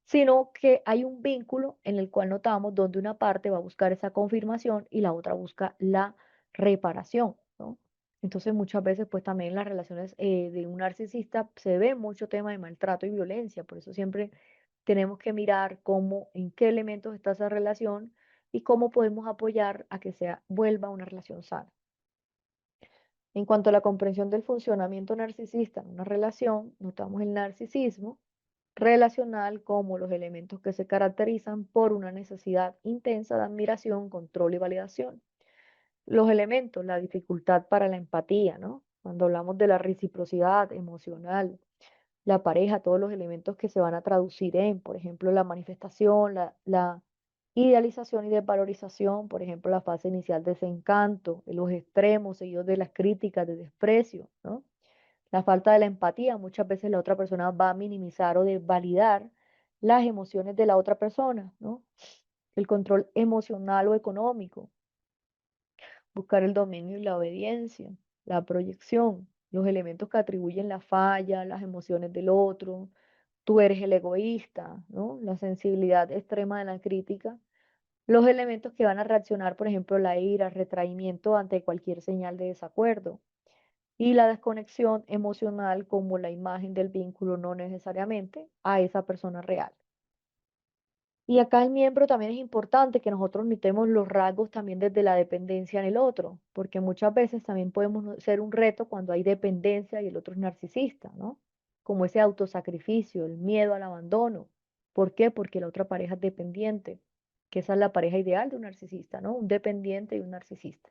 sino que hay un vínculo en el cual notamos donde una parte va a buscar esa confirmación y la otra busca la reparación, ¿no? Entonces muchas veces pues también en las relaciones de un narcisista se ve mucho tema de maltrato y violencia, por eso siempre tenemos que mirar cómo, en qué elementos está esa relación y cómo podemos apoyar a que se vuelva una relación sana. En cuanto a la comprensión del funcionamiento narcisista en una relación, notamos el narcisismo relacional como los elementos que se caracterizan por una necesidad intensa de admiración, control y validación. Los elementos, la dificultad para la empatía, ¿no? Cuando hablamos de la reciprocidad emocional, la pareja, todos los elementos que se van a traducir en, por ejemplo, la manifestación, la idealización y desvalorización, por ejemplo, la fase inicial de desencanto, los extremos seguidos de las críticas, de desprecio, ¿no? La falta de la empatía, muchas veces la otra persona va a minimizar o desvalidar las emociones de la otra persona, ¿no? El control emocional o económico, buscar el dominio y la obediencia, la proyección, los elementos que atribuyen la falla, las emociones del otro, tú eres el egoísta, ¿no? La sensibilidad extrema de la crítica, los elementos que van a reaccionar, por ejemplo, la ira, el retraimiento ante cualquier señal de desacuerdo y la desconexión emocional como la imagen del vínculo no necesariamente a esa persona real. Y acá el miembro también es importante que nosotros notemos los rasgos también desde la dependencia en el otro, porque muchas veces también podemos ser un reto cuando hay dependencia y el otro es narcisista, ¿no? Como ese autosacrificio, el miedo al abandono. ¿Por qué? Porque la otra pareja es dependiente, que esa es la pareja ideal de un narcisista, ¿no? Un dependiente y un narcisista.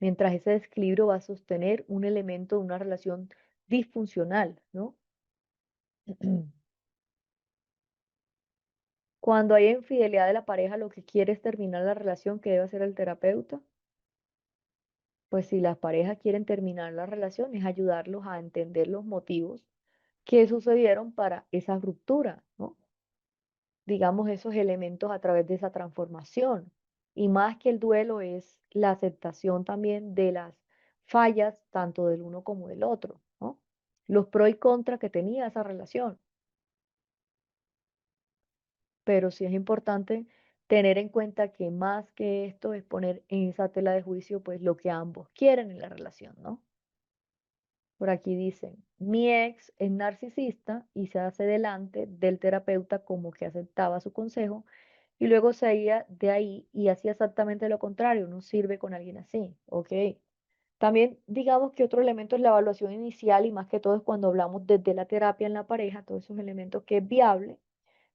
Mientras ese desequilibrio va a sostener un elemento de una relación disfuncional, ¿no? Cuando hay infidelidad de la pareja, lo que quiere es terminar la relación, ¿que debe hacer el terapeuta? Pues si las parejas quieren terminar la relación, es ayudarlos a entender los motivos que sucedieron para esa ruptura, ¿no? Digamos esos elementos a través de esa transformación. Y más que el duelo es la aceptación también de las fallas, tanto del uno como del otro, ¿no? Los pros y contras que tenía esa relación. Pero sí es importante tener en cuenta que más que esto es poner en esa tela de juicio pues lo que ambos quieren en la relación, ¿no? Por aquí dicen, mi ex es narcisista y se hace delante del terapeuta como que aceptaba su consejo y luego se iba de ahí y hacía exactamente lo contrario, no sirve con alguien así, ¿ok? También digamos que otro elemento es la evaluación inicial y más que todo es cuando hablamos desde la terapia en la pareja, todos esos elementos que es viable,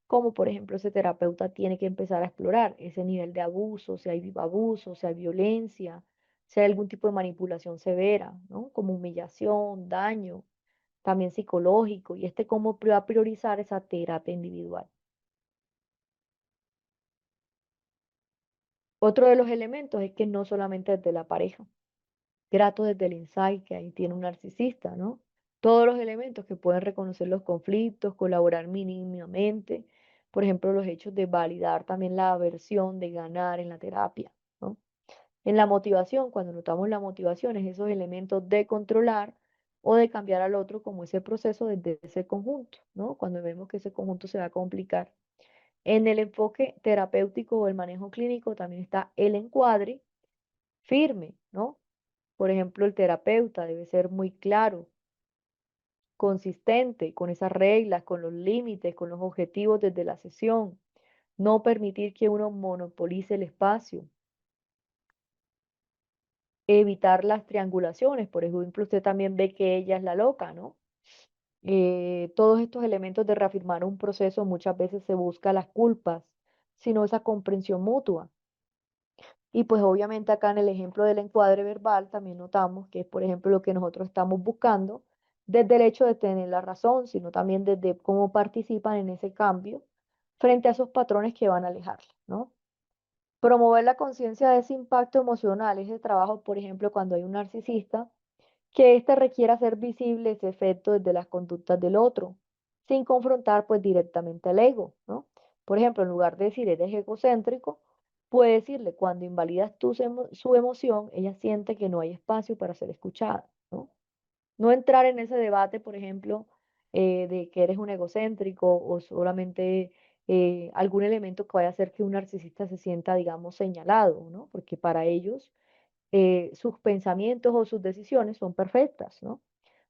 como por ejemplo ese terapeuta tiene que empezar a explorar ese nivel de abuso, si hay violencia, si hay algún tipo de manipulación severa, ¿no? Como humillación, daño, también psicológico, y cómo va a priorizar esa terapia individual. Otro de los elementos es que no solamente desde la pareja, grato desde el insight que ahí tiene un narcisista, ¿no? Todos los elementos que pueden reconocer los conflictos, colaborar mínimamente, por ejemplo, los hechos de validar también la aversión de ganar en la terapia, ¿no? En la motivación, cuando notamos la motivación, es esos elementos de controlar o de cambiar al otro como ese proceso desde ese conjunto, ¿no? Cuando vemos que ese conjunto se va a complicar. En el enfoque terapéutico o el manejo clínico también está el encuadre firme, ¿no? Por ejemplo, el terapeuta debe ser muy claro, consistente con esas reglas, con los límites, con los objetivos desde la sesión. No permitir que uno monopolice el espacio. Evitar las triangulaciones. Por ejemplo, usted también ve que ella es la loca, ¿no? Todos estos elementos de reafirmar un proceso muchas veces se busca las culpas, sino esa comprensión mutua. Y pues obviamente acá en el ejemplo del encuadre verbal también notamos que es, por ejemplo, lo que nosotros estamos buscando desde el hecho de tener la razón, sino también desde cómo participan en ese cambio frente a esos patrones que van a alejarla, ¿no? Promover la conciencia de ese impacto emocional, ese trabajo, por ejemplo, cuando hay un narcisista, que éste requiera hacer visible ese efecto desde las conductas del otro, sin confrontar pues directamente al ego, ¿no? Por ejemplo, en lugar de decir eres egocéntrico, puede decirle cuando invalidas su emoción, ella siente que no hay espacio para ser escuchada, ¿no? No entrar en ese debate, por ejemplo, de que eres un egocéntrico o solamente algún elemento que vaya a hacer que un narcisista se sienta, digamos, señalado, ¿no? Porque para ellos sus pensamientos o sus decisiones son perfectas, ¿no?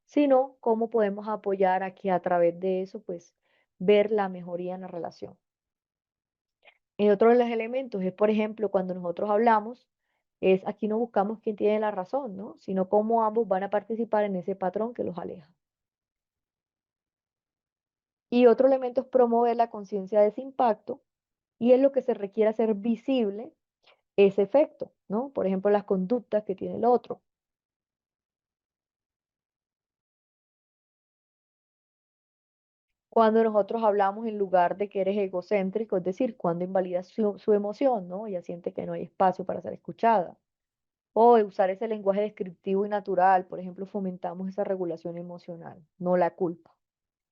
Sino cómo podemos apoyar a que a través de eso, pues, ver la mejoría en la relación. Otro de los elementos es, por ejemplo, cuando nosotros hablamos, es aquí no buscamos quién tiene la razón, ¿no? Sino cómo ambos van a participar en ese patrón que los aleja. Y otro elemento es promover la conciencia de ese impacto y es lo que se requiere hacer visible ese efecto, ¿no? Por ejemplo, las conductas que tiene el otro. Cuando nosotros hablamos en lugar de que eres egocéntrico, es decir, cuando invalidas su emoción, ¿no? Ella siente que no hay espacio para ser escuchada. O de usar ese lenguaje descriptivo y natural, por ejemplo, fomentamos esa regulación emocional, no la culpa.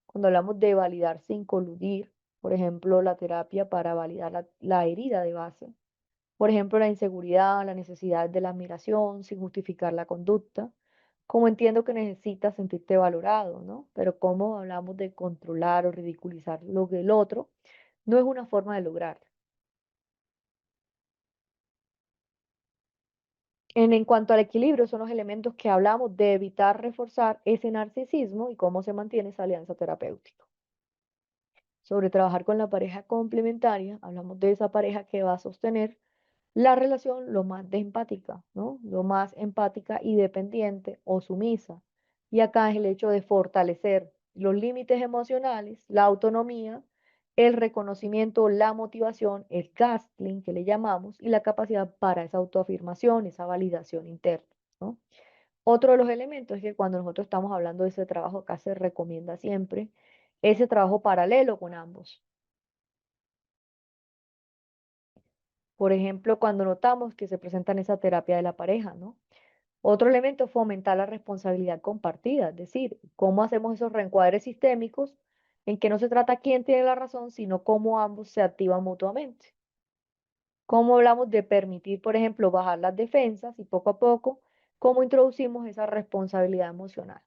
Cuando hablamos de validar sin coludir, por ejemplo, la terapia para validar la herida de base. Por ejemplo, la inseguridad, la necesidad de la admiración sin justificar la conducta. Como entiendo que necesitas sentirte valorado, ¿no? Pero como hablamos de controlar o ridiculizar lo del otro, no es una forma de lograr. En cuanto al equilibrio, son los elementos que hablamos de evitar reforzar ese narcisismo y cómo se mantiene esa alianza terapéutica. Sobre trabajar con la pareja complementaria, hablamos de esa pareja que va a sostener la relación lo más de empática, ¿no? Lo más empática y dependiente o sumisa. Y acá es el hecho de fortalecer los límites emocionales, la autonomía, el reconocimiento, la motivación, el gaslighting que le llamamos, y la capacidad para esa autoafirmación, esa validación interna, ¿no? Otro de los elementos es que cuando nosotros estamos hablando de ese trabajo, acá se recomienda siempre ese trabajo paralelo con ambos. Por ejemplo, cuando notamos que se presenta en esa terapia de la pareja, ¿no? Otro elemento es fomentar la responsabilidad compartida, es decir, cómo hacemos esos reencuadres sistémicos en que no se trata quién tiene la razón, sino cómo ambos se activan mutuamente. Cómo hablamos de permitir, por ejemplo, bajar las defensas y poco a poco, cómo introducimos esa responsabilidad emocional.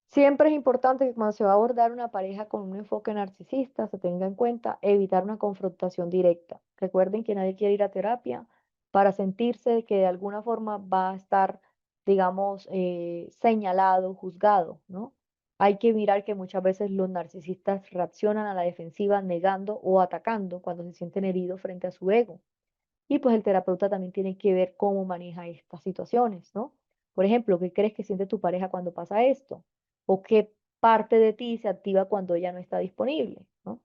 Siempre es importante que cuando se va a abordar una pareja con un enfoque narcisista, se tenga en cuenta evitar una confrontación directa. Recuerden que nadie quiere ir a terapia para sentirse que de alguna forma va a estar, digamos, señalado, juzgado, ¿no? Hay que mirar que muchas veces los narcisistas reaccionan a la defensiva negando o atacando cuando se sienten heridos frente a su ego. Y pues el terapeuta también tiene que ver cómo maneja estas situaciones, ¿no? Por ejemplo, ¿qué crees que siente tu pareja cuando pasa esto? ¿O qué parte de ti se activa cuando ella no está disponible, ¿no?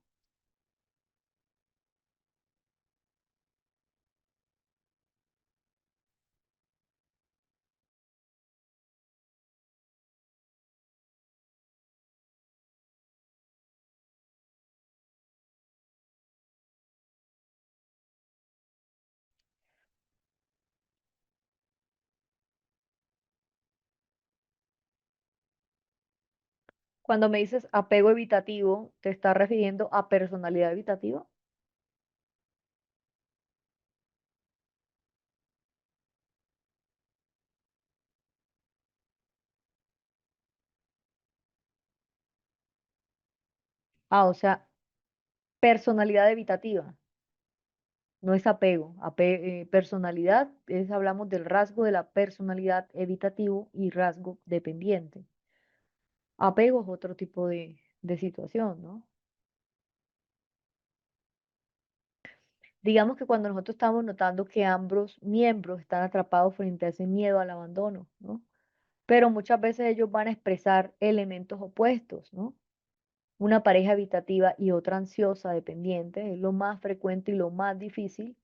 Cuando me dices apego evitativo, ¿te estás refiriendo a personalidad evitativa? Ah, o sea, personalidad evitativa, no es apego. Personalidad es, hablamos del rasgo de la personalidad evitativo y rasgo dependiente. Apego es otro tipo de situación, ¿no? Digamos que cuando nosotros estamos notando que ambos miembros están atrapados frente a ese miedo al abandono, ¿no? Pero muchas veces ellos van a expresar elementos opuestos, ¿no? Una pareja habitativa y otra ansiosa dependiente es lo más frecuente y lo más difícil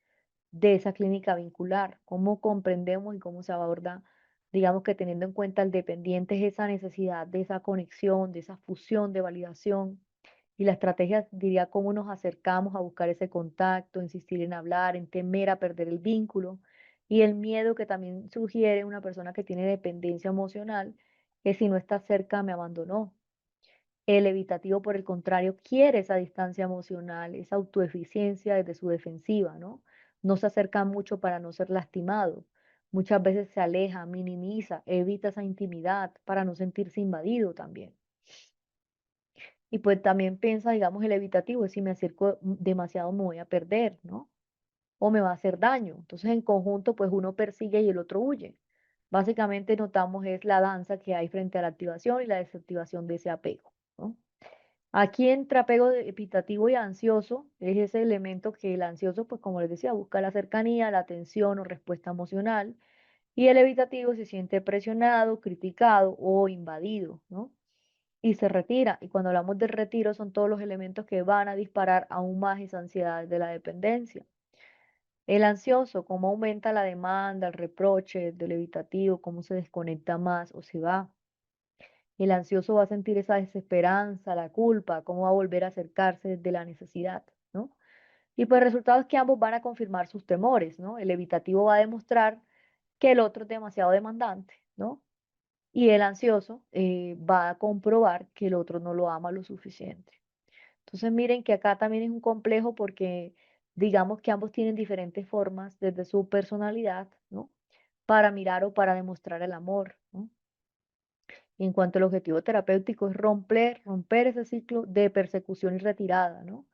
de esa clínica vincular. ¿Cómo comprendemos y cómo se aborda? Digamos que teniendo en cuenta el dependiente es esa necesidad de esa conexión, de esa fusión, de validación. Y la estrategia diría cómo nos acercamos a buscar ese contacto, insistir en hablar, en temer a perder el vínculo. Y el miedo que también sugiere una persona que tiene dependencia emocional es si no está cerca, me abandonó. El evitativo, por el contrario, quiere esa distancia emocional, esa autoeficiencia desde su defensiva, ¿no? No se acerca mucho para no ser lastimado. Muchas veces se aleja, minimiza, evita esa intimidad para no sentirse invadido también. Y pues también piensa, digamos, el evitativo, es si me acerco demasiado me voy a perder, ¿no? O me va a hacer daño. Entonces, en conjunto, pues uno persigue y el otro huye. Básicamente notamos es la danza que hay frente a la activación y la desactivación de ese apego, ¿no? Aquí entra apego evitativo y ansioso, es ese elemento que el ansioso, pues como les decía, busca la cercanía, la atención o respuesta emocional, y el evitativo se siente presionado, criticado o invadido, ¿no? Y se retira. Y cuando hablamos del retiro, son todos los elementos que van a disparar aún más esa ansiedad de la dependencia. El ansioso, cómo aumenta la demanda, el reproche del evitativo, cómo se desconecta más o se va. El ansioso va a sentir esa desesperanza, la culpa, cómo va a volver a acercarse desde la necesidad, ¿no? Y pues el resultado es que ambos van a confirmar sus temores, ¿no? El evitativo va a demostrar que el otro es demasiado demandante, ¿no? Y el ansioso va a comprobar que el otro no lo ama lo suficiente. Entonces miren que acá también es un complejo porque digamos que ambos tienen diferentes formas desde su personalidad, ¿no? Para mirar o para demostrar el amor, ¿no? Y en cuanto al objetivo terapéutico es romper ese ciclo de persecución y retirada, ¿no?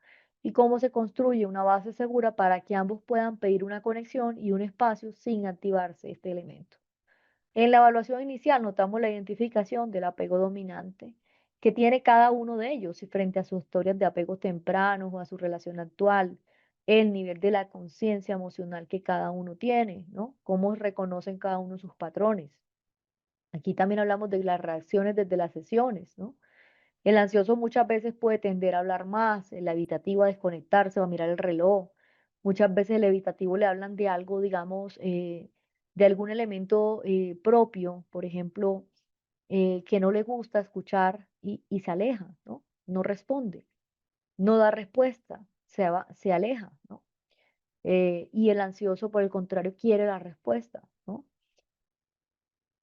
Y cómo se construye una base segura para que ambos puedan pedir una conexión y un espacio sin activarse este elemento. En la evaluación inicial notamos la identificación del apego dominante que tiene cada uno de ellos y frente a sus historias de apegos tempranos o a su relación actual, el nivel de la conciencia emocional que cada uno tiene, ¿no? Cómo reconocen cada uno sus patrones. Aquí también hablamos de las reacciones desde las sesiones, ¿no? El ansioso muchas veces puede tender a hablar más, el evitativo a desconectarse o a mirar el reloj. Muchas veces el evitativo le hablan de algo, digamos, de algún elemento propio, por ejemplo, que no le gusta escuchar y se aleja, ¿no? No responde, no da respuesta, se aleja, ¿no? Y el ansioso, por el contrario, quiere la respuesta, ¿no?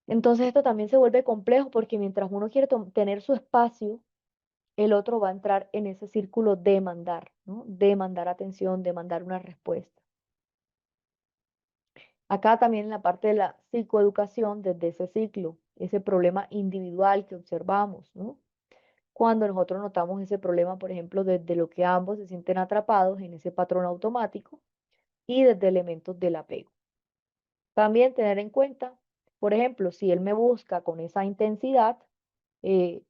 Entonces esto también se vuelve complejo porque mientras uno quiere tener su espacio, el otro va a entrar en ese círculo de mandar, ¿no? De mandar atención, de mandar una respuesta. Acá también en la parte de la psicoeducación, desde ese ciclo, ese problema individual que observamos, ¿no? Cuando nosotros notamos ese problema, por ejemplo, desde lo que ambos se sienten atrapados en ese patrón automático y desde elementos del apego. También tener en cuenta, por ejemplo, si él me busca con esa intensidad, eh,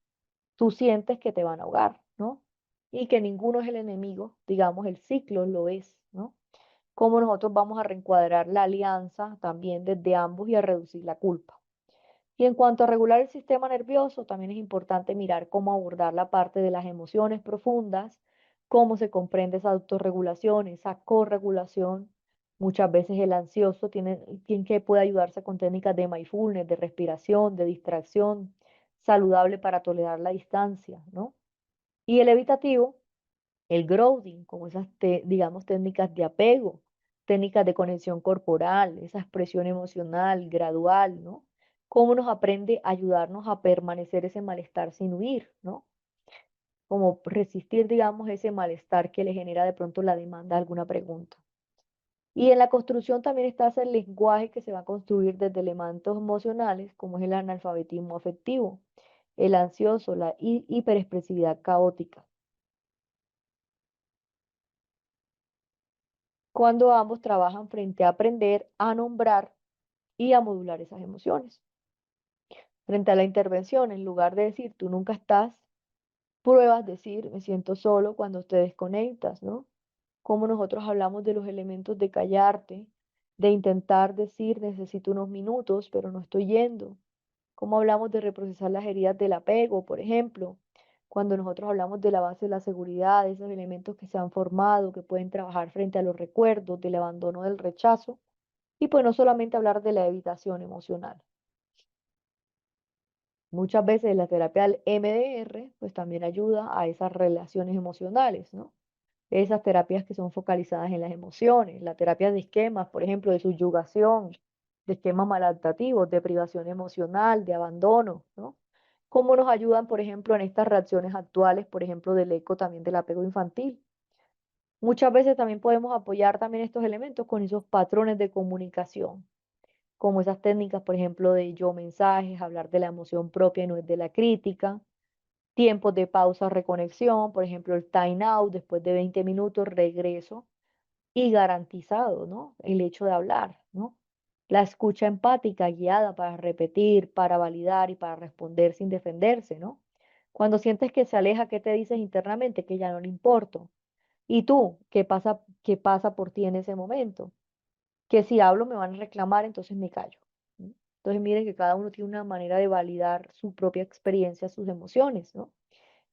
tú sientes que te van a ahogar, ¿no? Y que ninguno es el enemigo, digamos, el ciclo lo es, ¿no? Cómo nosotros vamos a reencuadrar la alianza también desde ambos y a reducir la culpa. Y en cuanto a regular el sistema nervioso, también es importante mirar cómo abordar la parte de las emociones profundas, cómo se comprende esa autorregulación, esa corregulación. Muchas veces el ansioso tiene que puede ayudarse con técnicas de mindfulness, de respiración, de distracción, saludable para tolerar la distancia, ¿no? Y el evitativo, el grounding, como esas, digamos, técnicas de apego, técnicas de conexión corporal, esa expresión emocional gradual, ¿no? Cómo nos aprende a ayudarnos a permanecer ese malestar sin huir, ¿no? Como resistir, digamos, ese malestar que le genera de pronto la demanda de alguna pregunta. Y en la construcción también está ese lenguaje que se va a construir desde elementos emocionales, como es el analfabetismo afectivo, el ansioso, la hiperexpresividad caótica. Cuando ambos trabajan frente a aprender a nombrar y a modular esas emociones. Frente a la intervención, en lugar de decir tú nunca estás, pruebas decir me siento solo cuando te desconectas, ¿no? Como nosotros hablamos de los elementos de callarte, de intentar decir necesito unos minutos, pero no estoy yendo. Cómo hablamos de reprocesar las heridas del apego, por ejemplo, cuando nosotros hablamos de la base de la seguridad, de esos elementos que se han formado, que pueden trabajar frente a los recuerdos, del abandono, del rechazo, y pues no solamente hablar de la evitación emocional. Muchas veces la terapia del MDR pues también ayuda a esas relaciones emocionales, ¿no? Esas terapias que son focalizadas en las emociones, la terapia de esquemas, por ejemplo, de subyugación, de esquemas maladaptativos, de privación emocional, de abandono, ¿no? Cómo nos ayudan, por ejemplo, en estas reacciones actuales, por ejemplo, del eco también del apego infantil. Muchas veces también podemos apoyar también estos elementos con esos patrones de comunicación como esas técnicas, por ejemplo, de yo mensajes, hablar de la emoción propia y no es de la crítica, tiempos de pausa, reconexión, por ejemplo, el time out, después de 20 minutos, regreso y garantizado, ¿no? El hecho de hablar, ¿no? La escucha empática guiada para repetir, para validar y para responder sin defenderse, ¿no? Cuando sientes que se aleja, ¿qué te dices internamente? Que ya no le importo. ¿Y tú? Qué pasa por ti en ese momento? Que si hablo me van a reclamar, entonces me callo. ¿No? Entonces miren que cada uno tiene una manera de validar su propia experiencia, sus emociones, ¿no?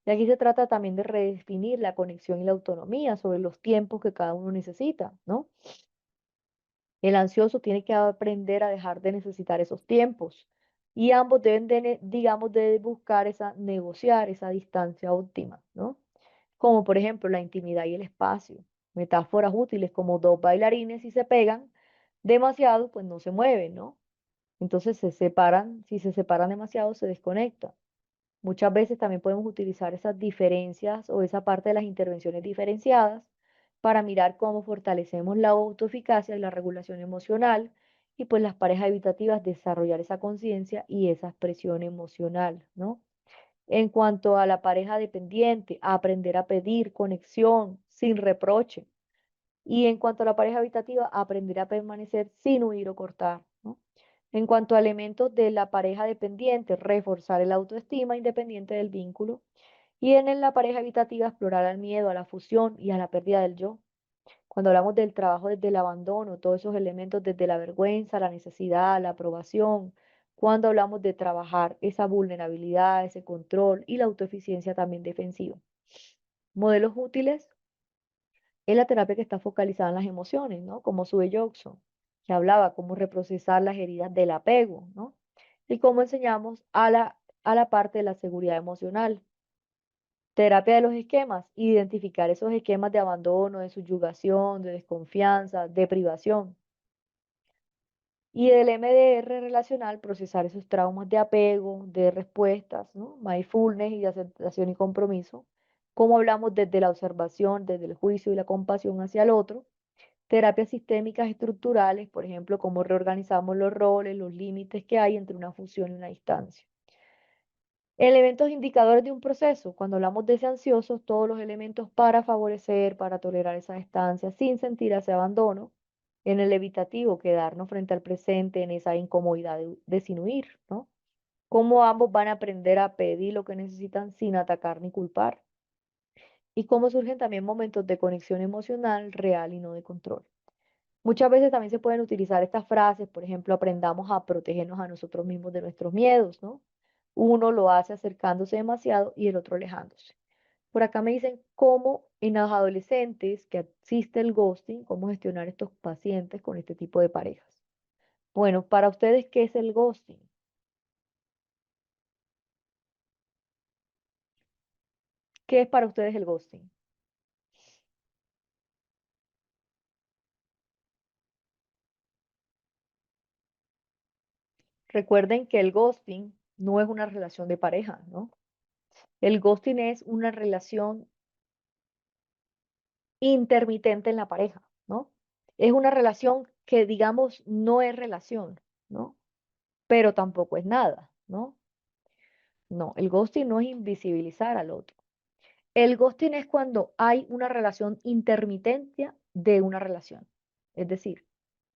Y aquí se trata también de redefinir la conexión y la autonomía sobre los tiempos que cada uno necesita, ¿no? El ansioso tiene que aprender a dejar de necesitar esos tiempos y ambos deben digamos, de buscar negociar esa distancia óptima, ¿no? Como por ejemplo la intimidad y el espacio. Metáforas útiles como dos bailarines si se pegan demasiado, pues no se mueven, ¿no? Entonces se separan, si se separan demasiado, se desconectan. Muchas veces también podemos utilizar esas diferencias o esa parte de las intervenciones diferenciadas para mirar cómo fortalecemos la autoeficacia y la regulación emocional y pues las parejas evitativas desarrollar esa conciencia y esa expresión emocional, ¿no? En cuanto a la pareja dependiente, aprender a pedir conexión sin reproche. Y en cuanto a la pareja habitativa, aprender a permanecer sin huir o cortar, ¿no? En cuanto a elementos de la pareja dependiente, reforzar el autoestima independiente del vínculo. Y en la pareja habitativa, explorar el miedo a la fusión y a la pérdida del yo. Cuando hablamos del trabajo desde el abandono, todos esos elementos desde la vergüenza, la necesidad, la aprobación. Cuando hablamos de trabajar esa vulnerabilidad, ese control y la autoeficiencia también defensiva. Modelos útiles es la terapia que está focalizada en las emociones, ¿no? Como Sue Johnson, que hablaba cómo reprocesar las heridas del apego, ¿no? Y cómo enseñamos a la parte de la seguridad emocional. Terapia de los esquemas, identificar esos esquemas de abandono, de subyugación, de desconfianza, de privación. Y del MDR relacional, procesar esos traumas de apego, de respuestas, ¿no? Mindfulness y de aceptación y compromiso. Cómo hablamos desde la observación, desde el juicio y la compasión hacia el otro. Terapias sistémicas estructurales, por ejemplo, cómo reorganizamos los roles, los límites que hay entre una función y una distancia. Elementos indicadores de un proceso. Cuando hablamos de ese ansioso, todos los elementos para favorecer, para tolerar esa distancia sin sentir ese abandono. En el evitativo, quedarnos frente al presente en esa incomodidad de sin huir, ¿no? Cómo ambos van a aprender a pedir lo que necesitan sin atacar ni culpar. Y cómo surgen también momentos de conexión emocional real y no de control. Muchas veces también se pueden utilizar estas frases, por ejemplo, aprendamos a protegernos a nosotros mismos de nuestros miedos, ¿no? Uno lo hace acercándose demasiado y el otro alejándose. Por acá me dicen cómo en los adolescentes que existe el ghosting, cómo gestionar estos pacientes con este tipo de parejas. Bueno, para ustedes, ¿qué es el ghosting? ¿Qué es para ustedes el ghosting? Recuerden que el ghosting no es una relación de pareja, ¿no? El ghosting es una relación intermitente en la pareja, ¿no? Es una relación que, digamos, no es relación, ¿no? Pero tampoco es nada, ¿no? No, el ghosting no es invisibilizar al otro. El ghosting es cuando hay una relación intermitente de una relación. Es decir,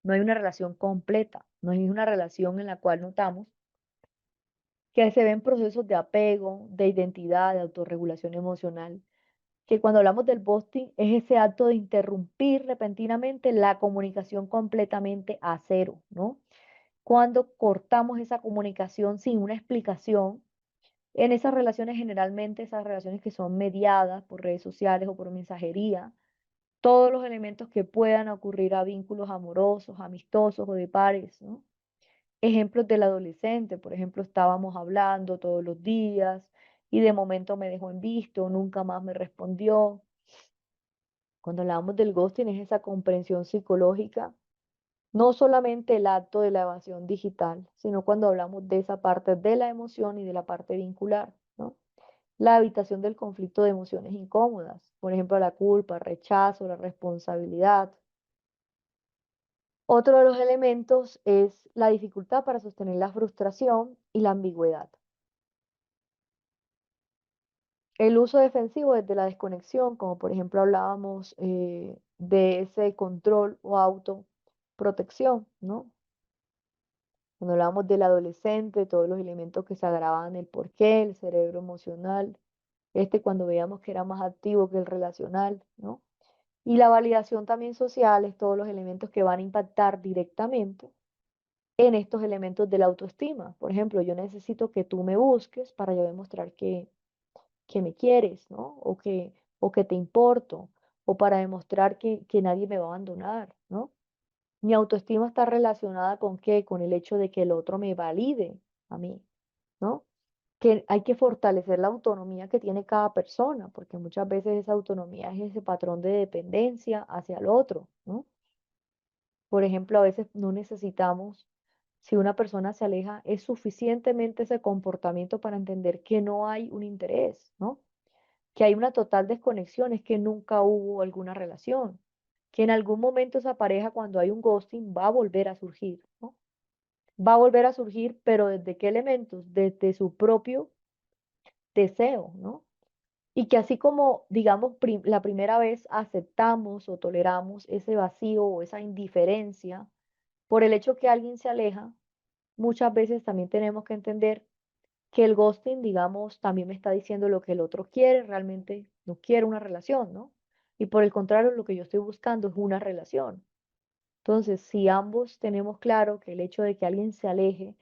no hay una relación completa, no hay una relación en la cual notamos que se ven procesos de apego, de identidad, de autorregulación emocional, que cuando hablamos del ghosting es ese acto de interrumpir repentinamente la comunicación completamente a cero, ¿no? Cuando cortamos esa comunicación sin una explicación, en esas relaciones generalmente, esas relaciones que son mediadas por redes sociales o por mensajería, todos los elementos que puedan ocurrir a vínculos amorosos, amistosos o de pares, ¿no? Ejemplos del adolescente, por ejemplo, estábamos hablando todos los días y de momento me dejó en visto, nunca más me respondió. Cuando hablamos del ghosting es esa comprensión psicológica, no solamente el acto de la evasión digital, sino cuando hablamos de esa parte de la emoción y de la parte vincular, ¿no? La evitación del conflicto de emociones incómodas, por ejemplo, la culpa, el rechazo, la responsabilidad. Otro de los elementos es la dificultad para sostener la frustración y la ambigüedad. El uso defensivo desde la desconexión, como por ejemplo hablábamos de ese control o autoprotección, ¿no? Cuando hablábamos del adolescente, todos los elementos que se agravaban, el porqué, el cerebro emocional, cuando veíamos que era más activo que el relacional, ¿no? Y la validación también social es todos los elementos que van a impactar directamente en estos elementos de la autoestima. Por ejemplo, yo necesito que tú me busques para yo demostrar que me quieres, ¿no? O que te importo, o para demostrar que nadie me va a abandonar, ¿no? Mi autoestima está relacionada con qué, con el hecho de que el otro me valide a mí, ¿no? Que hay que fortalecer la autonomía que tiene cada persona, porque muchas veces esa autonomía es ese patrón de dependencia hacia el otro, ¿no? Por ejemplo, a veces no necesitamos Si una persona se aleja, es suficientemente ese comportamiento para entender que no hay un interés, ¿no? Que hay una total desconexión, es que nunca hubo alguna relación, que en algún momento esa pareja cuando hay un ghosting va a volver a surgir, ¿no? Va a volver a surgir, pero ¿desde qué elementos? Desde su propio deseo, ¿no? Y que así como, digamos, la primera vez aceptamos o toleramos ese vacío o esa indiferencia por el hecho que alguien se aleja, muchas veces también tenemos que entender que el ghosting, digamos, también me está diciendo lo que el otro quiere, realmente no quiere una relación, ¿no? Y por el contrario, lo que yo estoy buscando es una relación. Entonces, si ambos tenemos claro que el hecho de que alguien se aleje,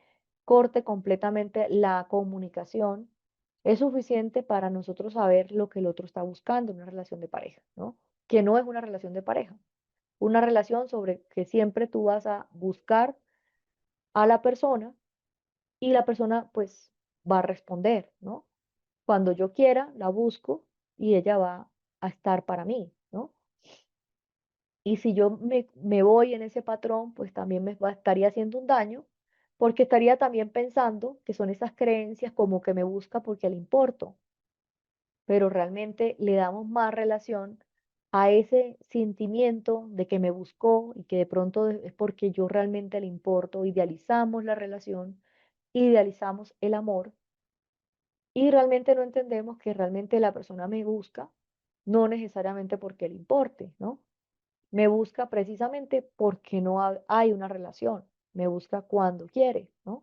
corte completamente la comunicación, es suficiente para nosotros saber lo que el otro está buscando en una relación de pareja, ¿no? Que no es una relación de pareja, una relación sobre que siempre tú vas a buscar a la persona y la persona pues va a responder, ¿no? Cuando yo quiera, la busco y ella va a estar para mí, ¿no? Y si yo me voy en ese patrón, pues también estaría haciendo un daño, porque estaría también pensando que son esas creencias como que me busca porque le importo, pero realmente le damos más relación a ese sentimiento de que me buscó y que de pronto es porque yo realmente le importo, idealizamos la relación, idealizamos el amor y realmente no entendemos que realmente la persona me busca, no necesariamente porque le importe, ¿no? Me busca precisamente porque no hay una relación, me busca cuando quiere, ¿no?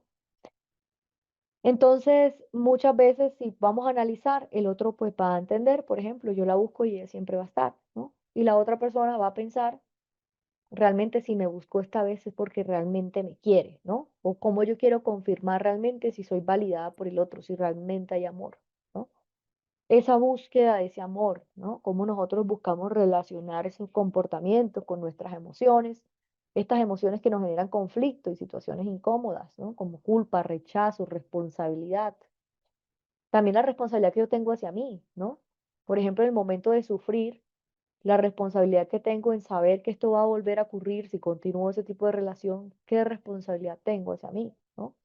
Entonces, muchas veces si vamos a analizar, el otro pues va a entender, por ejemplo, yo la busco y ella siempre va a estar, ¿no? Y la otra persona va a pensar, realmente si me buscó esta vez es porque realmente me quiere, ¿no? O cómo yo quiero confirmar realmente si soy validada por el otro, si realmente hay amor, ¿no? Esa búsqueda de ese amor, ¿no? Cómo nosotros buscamos relacionar esos comportamientos con nuestras emociones, estas emociones que nos generan conflicto y situaciones incómodas, ¿no? Como culpa, rechazo, responsabilidad. También la responsabilidad que yo tengo hacia mí, ¿no? Por ejemplo, en el momento de sufrir, la responsabilidad que tengo en saber que esto va a volver a ocurrir si continúo ese tipo de relación, ¿qué responsabilidad tengo hacia mí, ¿no?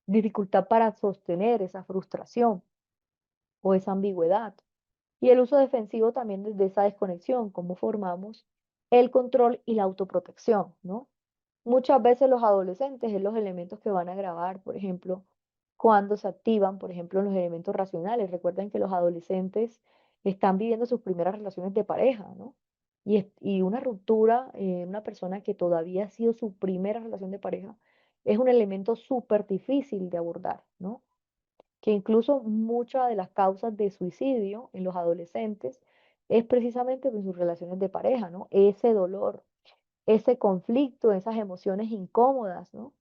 Dificultad para sostener esa frustración o esa ambigüedad. Y el uso defensivo también desde esa desconexión, cómo formamos el control y la autoprotección, ¿no? Muchas veces los adolescentes es los elementos que van a grabar, por ejemplo, cuando se activan, por ejemplo, los elementos racionales. Recuerden que los adolescentes están viviendo sus primeras relaciones de pareja, ¿no? Y una ruptura, una persona que todavía ha sido su primera relación de pareja, es un elemento súper difícil de abordar, ¿no? Que incluso muchas de las causas de suicidio en los adolescentes es precisamente en sus relaciones de pareja, ¿no? Ese dolor, ese conflicto, esas emociones incómodas, ¿no?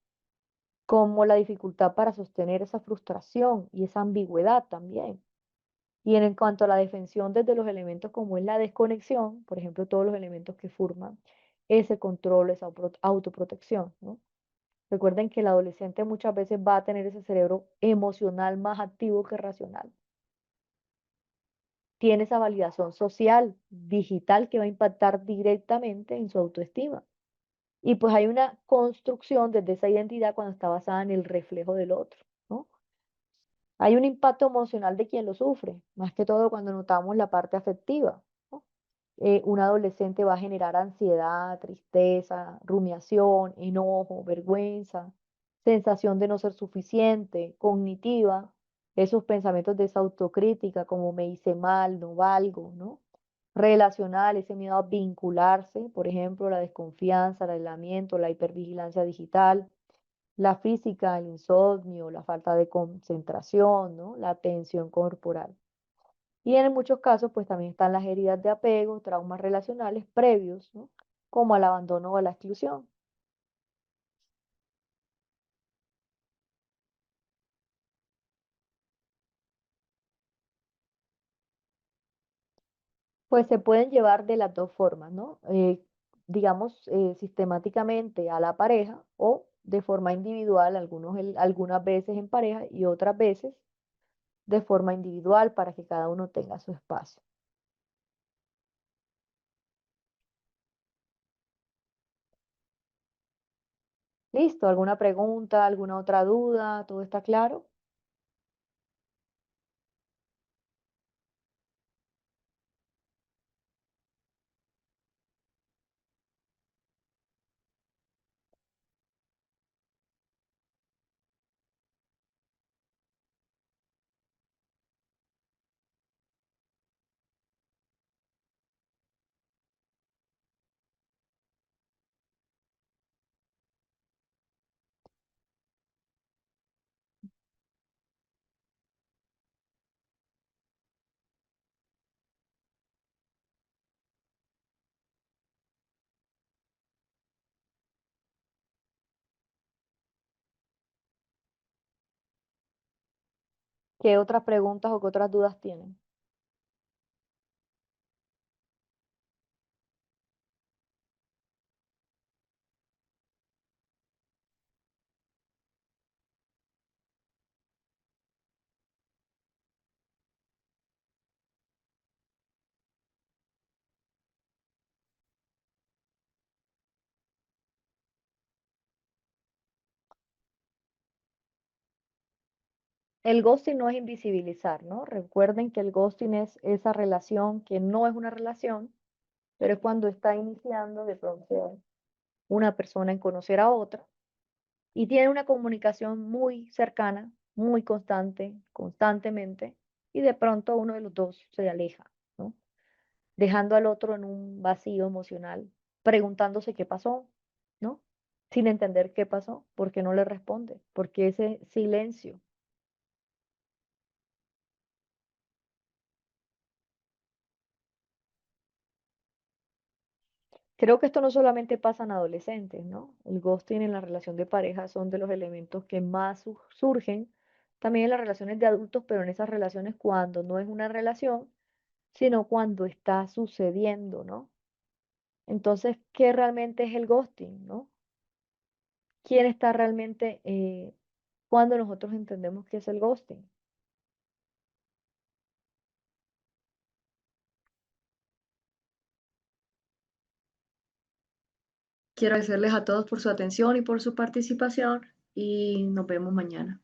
Como la dificultad para sostener esa frustración y esa ambigüedad también. Y en cuanto a la defensión desde los elementos como es la desconexión, por ejemplo, todos los elementos que forman ese control, esa autoprotección, ¿no? Recuerden que el adolescente muchas veces va a tener ese cerebro emocional más activo que racional. Tiene esa validación social, digital, que va a impactar directamente en su autoestima. Y pues hay una construcción desde esa identidad cuando está basada en el reflejo del otro, ¿no? Hay un impacto emocional de quien lo sufre, más que todo cuando notamos la parte afectiva, ¿no? Un adolescente va a generar ansiedad, tristeza, rumiación, enojo, vergüenza, sensación de no ser suficiente, cognitiva, esos pensamientos de esa autocrítica como me hice mal, no valgo, ¿no? Relacional, ese miedo a vincularse, por ejemplo, la desconfianza, el aislamiento, la hipervigilancia digital, la física, el insomnio, la falta de concentración, ¿no? La tensión corporal. Y en muchos casos, pues también están las heridas de apego, traumas relacionales previos, ¿no? Como al abandono o a la exclusión. Pues se pueden llevar de las dos formas, ¿no? Digamos, sistemáticamente a la pareja o de forma individual, algunas veces en pareja y otras veces de forma individual para que cada uno tenga su espacio. Listo, ¿alguna pregunta, alguna otra duda? ¿Todo está claro? ¿Qué otras preguntas o qué otras dudas tienen? El ghosting no es invisibilizar, ¿no? Recuerden que el ghosting es esa relación que no es una relación, pero es cuando está iniciando de pronto una persona en conocer a otra y tiene una comunicación muy cercana, muy constante, constantemente, y de pronto uno de los dos se aleja, ¿no? Dejando al otro en un vacío emocional, preguntándose qué pasó, ¿no? Sin entender qué pasó, porque no le responde, porque ese silencio. Creo que esto no solamente pasa en adolescentes, ¿no? El ghosting en la relación de pareja son de los elementos que más surgen también en las relaciones de adultos, pero en esas relaciones cuando no es una relación, sino cuando está sucediendo, ¿no? Entonces, ¿qué realmente es el ghosting, no? ¿Quién está realmente cuando nosotros entendemos qué es el ghosting? Quiero agradecerles a todos por su atención y por su participación y nos vemos mañana.